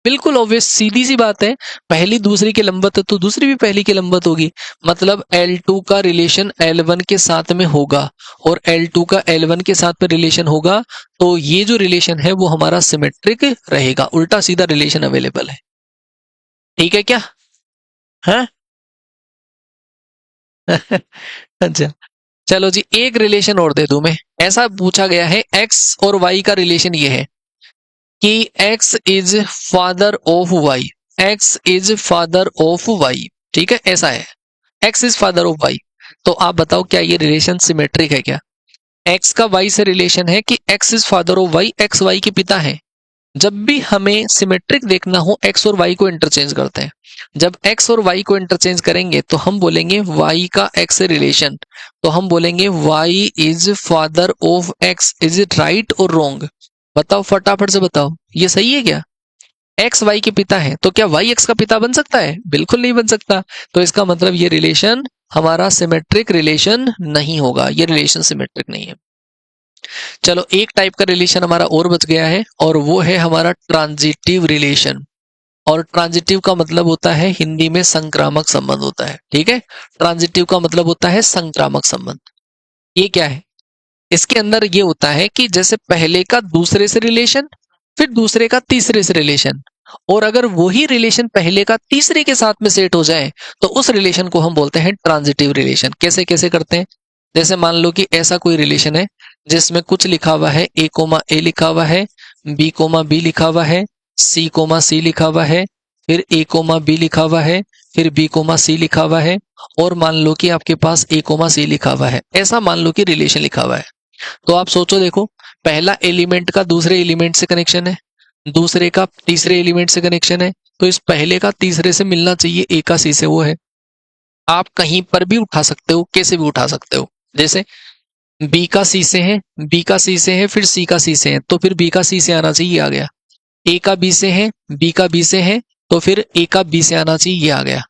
बिल्कुल ऑब्वियस, सीधी सी बात है। पहली दूसरी के लंबवत है तो दूसरी भी पहली के लंबवत होगी, मतलब L2 का रिलेशन L1 के साथ में होगा और L2 का L1 के साथ में रिलेशन होगा, तो ये जो रिलेशन है वो हमारा सिमेट्रिक रहेगा, उल्टा सीधा रिलेशन अवेलेबल है। ठीक है क्या? है? अच्छा, चलो जी, एक रिलेशन और दे दूं मैं। ऐसा पूछा गया है x और y का रिलेशन ये है कि x is father of y, x is father of y। ठीक है, ऐसा है, x is father of y। तो आप बताओ क्या ये रिलेशन सिमेट्रिक है क्या? x का y से रिलेशन है कि x is father of y, x y के पिता है। जब भी हमें सिमेट्रिक देखना हो x और y को इंटरचेंज करते हैं। जब x और y को इंटरचेंज करेंगे तो हम बोलेंगे y का x से रिलेशन, तो हम बोलेंगे y is father of x। Is it right और रॉन्ग? बताओ, फटाफट से बताओ, ये सही है क्या? x y के पिता है, तो क्या y x का पिता बन सकता है? बिल्कुल नहीं बन सकता। तो इसका मतलब ये रिलेशन हमारा सिमेट्रिक रिलेशन नहीं होगा, ये रिलेशन सिमेट्रिक नहीं है। चलो, एक टाइप का रिलेशन हमारा और बच गया है, और वो है हमारा ट्रांजिटिव रिलेशन। और ट्रांजिटिव का मतलब होता है हिंदी में संक्रामक संबंध होता है। ठीक है, ट्रांजिटिव का मतलब होता है संक्रामक संबंध। ये क्या है? इसके अंदर ये होता है कि जैसे पहले का दूसरे से रिलेशन, फिर दूसरे का तीसरे से रिलेशन, और अगर वही रिलेशन पहले का तीसरे के साथ में सेट हो जाए तो उस रिलेशन को हम बोलते हैं ट्रांजिटिव रिलेशन। कैसे कैसे करते हैं? जैसे मान लो कि ऐसा कोई रिलेशन है जिसमें कुछ लिखा हुआ है, ए कोमा ए लिखा हुआ है, बी कोमा बी लिखा हुआ है, सी कोमा सी लिखा हुआ है, फिर ए कोमा बी लिखा हुआ है, फिर बी कोमा सी लिखा हुआ है, और मान लो कि आपके पास ए कोमा सी लिखा हुआ है। ऐसा मान लो कि रिलेशन लिखा हुआ है। तो आप सोचो, देखो, पहला एलिमेंट का दूसरे एलिमेंट से कनेक्शन है, दूसरे का तीसरे एलिमेंट से कनेक्शन है, तो इस पहले का तीसरे से मिलना चाहिए, ए का सी से, वो है। आप कहीं पर भी उठा सकते हो, कैसे भी उठा सकते हो। जैसे बी का सी से है, बी का सी से है, फिर सी का सी से है, तो फिर बी का सी से आना चाहिए, आ गया। ए का बी से है, बी का बी से है, तो फिर ए का बी से आना चाहिए, ये आ गया।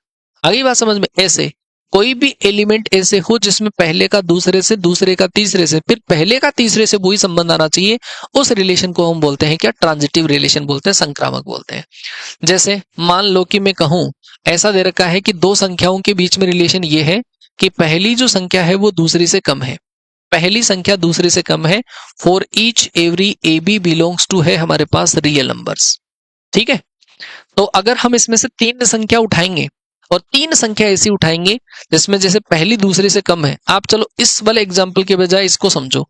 आ गई बात समझ में? ऐसे कोई भी एलिमेंट ऐसे हो जिसमें पहले का दूसरे से, दूसरे का तीसरे से, फिर पहले का तीसरे से वही संबंध आना चाहिए, उस रिलेशन को हम बोलते हैं क्या? ट्रांजिटिव रिलेशन बोलते हैं, संक्रामक बोलते हैं। जैसे मान लो कि मैं कहूं, ऐसा दे रखा है कि दो संख्याओं के बीच में रिलेशन ये है कि पहली जो संख्या है वो दूसरी से कम है, पहली संख्या दूसरे से कम है। For each every A B belongs to है हमारे पास रियल नंबर्स। ठीक है, तो अगर हम इसमें से तीन संख्या उठाएंगे और तीन संख्या ऐसी उठाएंगे जिसमें जैसे पहली दूसरे से कम है, आप चलो इस वाले एग्जाम्पल के बजाय इसको समझो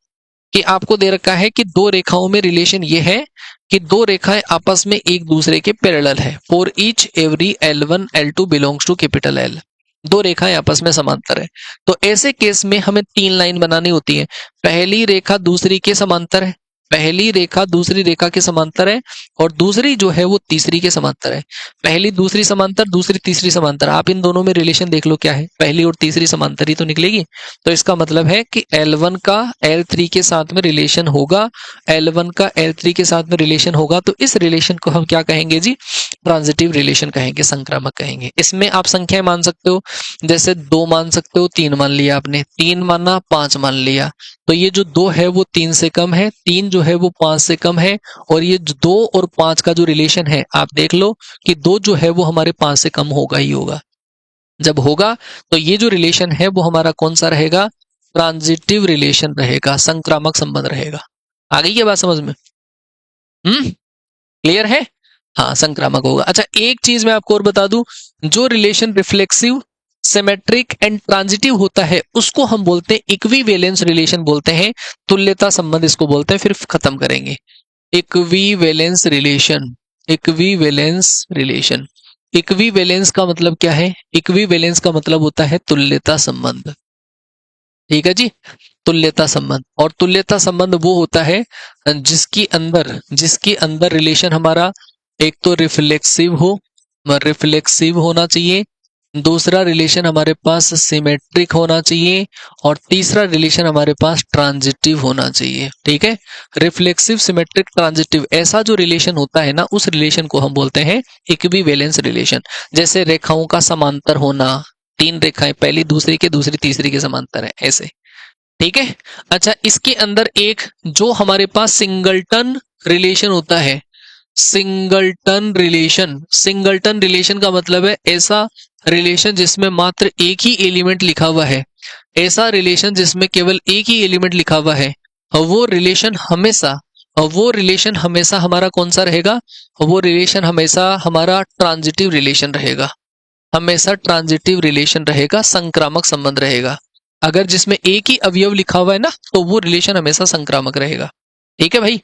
कि आपको दे रखा है कि दो रेखाओं में रिलेशन ये है कि दो रेखाएं आपस में एक दूसरे के पैरेलल है। For each every L1 L2 belongs to capital L, दो रेखाएं आपस में समांतर है। तो ऐसे केस में हमें तीन लाइन बनानी होती है। पहली रेखा दूसरी के समांतर है, पहली रेखा दूसरी रेखा के समांतर है, और दूसरी जो है वो तीसरी के समांतर है। पहली दूसरी समांतर, दूसरी तीसरी समांतर। आप इन दोनों में रिलेशन देख लो क्या है, पहली और तीसरी समांतर ही तो निकलेगी। तो इसका मतलब है कि L1 का L3 के साथ में रिलेशन होगा, L1 का L3 के साथ में रिलेशन होगा। तो इस रिलेशन को हम क्या कहेंगे जी? ट्रांजिटिव रिलेशन कहेंगे, संक्रामक कहेंगे। इसमें आप संख्याएं मान सकते हो, जैसे दो मान सकते हो, तीन मान लिया आपने, तीन माना, पांच मान लिया। तो ये जो दो है वो तीन से कम है, तीन जो है वो पांच से कम है, और ये जो दो और पांच का जो रिलेशन है आप देख लो कि दो जो है वो हमारे पांच से कम होगा ही होगा। जब होगा तो ये जो रिलेशन है वो हमारा कौन सा रहेगा? ट्रांजिटिव रिलेशन रहेगा, संक्रामक संबंध रहेगा। आ गई ये बात समझ में? क्लियर है? हाँ, संक्रामक होगा। अच्छा, एक चीज मैं आपको और बता दूं, जो relation reflexive, symmetric and transitive होता है उसको हम बोलते हैं इक्विवेलेंस रिलेशन बोलते हैं, तुल्यता संबंध इसको बोलते हैं। फिर खत्म करेंगे। Equivalence relation, equivalence relation. Equivalence का मतलब क्या है? इक्विवेलेंस का मतलब होता है तुल्यता संबंध। ठीक है जी, तुल्यता संबंध। और तुल्यता संबंध वो होता है जिसके अंदर रिलेशन हमारा एक तो रिफ्लेक्सिव हो, रिफ्लेक्सिव होना चाहिए, दूसरा रिलेशन हमारे पास सिमेट्रिक होना चाहिए, और तीसरा रिलेशन हमारे पास ट्रांजिटिव होना चाहिए। ठीक है, रिफ्लेक्सिव, सिमेट्रिक, ट्रांजिटिव, ऐसा जो रिलेशन होता है ना, उस रिलेशन को हम बोलते हैं इक्विवेलेंस रिलेशन। जैसे रेखाओं का समांतर होना, तीन रेखाएं पहली दूसरी के, दूसरी तीसरी के समांतर है, ऐसे। ठीक है। अच्छा, इसके अंदर एक जो हमारे पास सिंगलटन रिलेशन होता है, सिंगलटन रिलेशन। सिंगलटन रिलेशन का मतलब है ऐसा रिलेशन जिसमें मात्र एक ही एलिमेंट लिखा हुआ है, ऐसा रिलेशन जिसमें केवल एक ही एलिमेंट लिखा हुआ है। वो रिलेशन हमेशा हमारा कौन सा रहेगा? वो रिलेशन हमेशा हमारा ट्रांजिटिव रिलेशन रहेगा, हमेशा ट्रांजिटिव रिलेशन रहेगा, संक्रामक संबंध रहेगा। अगर जिसमें एक ही अवयव लिखा हुआ है ना, तो वो रिलेशन हमेशा संक्रामक रहेगा। ठीक है भाई।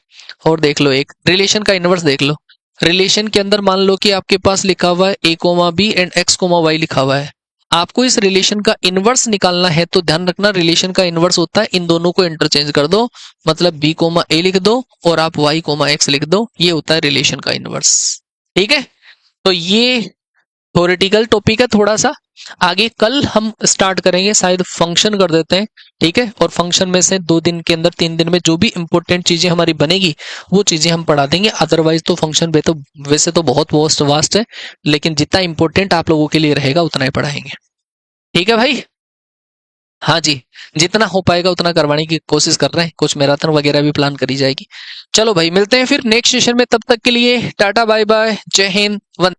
और देख लो, एक रिलेशन का इनवर्स देख लो। रिलेशन के अंदर मान लो कि आपके पास लिखा हुआ है a comma B and x comma Y लिखा हुआ है। आपको इस रिलेशन का इनवर्स निकालना है, तो ध्यान रखना रिलेशन का इनवर्स होता है इन दोनों को इंटरचेंज कर दो, मतलब b कोमा a लिख दो और आप y कोमा x लिख दो, ये होता है रिलेशन का इनवर्स। ठीक है, तो ये थ्योरेटिकल टॉपिक है थोड़ा सा। आगे कल हम स्टार्ट करेंगे, शायद फंक्शन कर देते हैं। ठीक है, और फंक्शन में से 2 दिन के अंदर, 3 दिन में जो भी इंपॉर्टेंट चीजें हमारी बनेगी वो चीजें हम पढ़ा देंगे। अदरवाइज तो फंक्शन वैसे तो बहुत वास्ट है, लेकिन जितना इंपॉर्टेंट आप लोगों के लिए रहेगा उतना ही पढ़ाएंगे। ठीक है भाई। हाँ जी, जितना हो पाएगा उतना करवाने की कोशिश कर रहे हैं, कुछ मैराथन वगैरह भी प्लान करी जाएगी। चलो भाई, मिलते हैं फिर नेक्स्ट सेशन में, तब तक के लिए टाटा बाय बाय, जय हिंद, वंदे।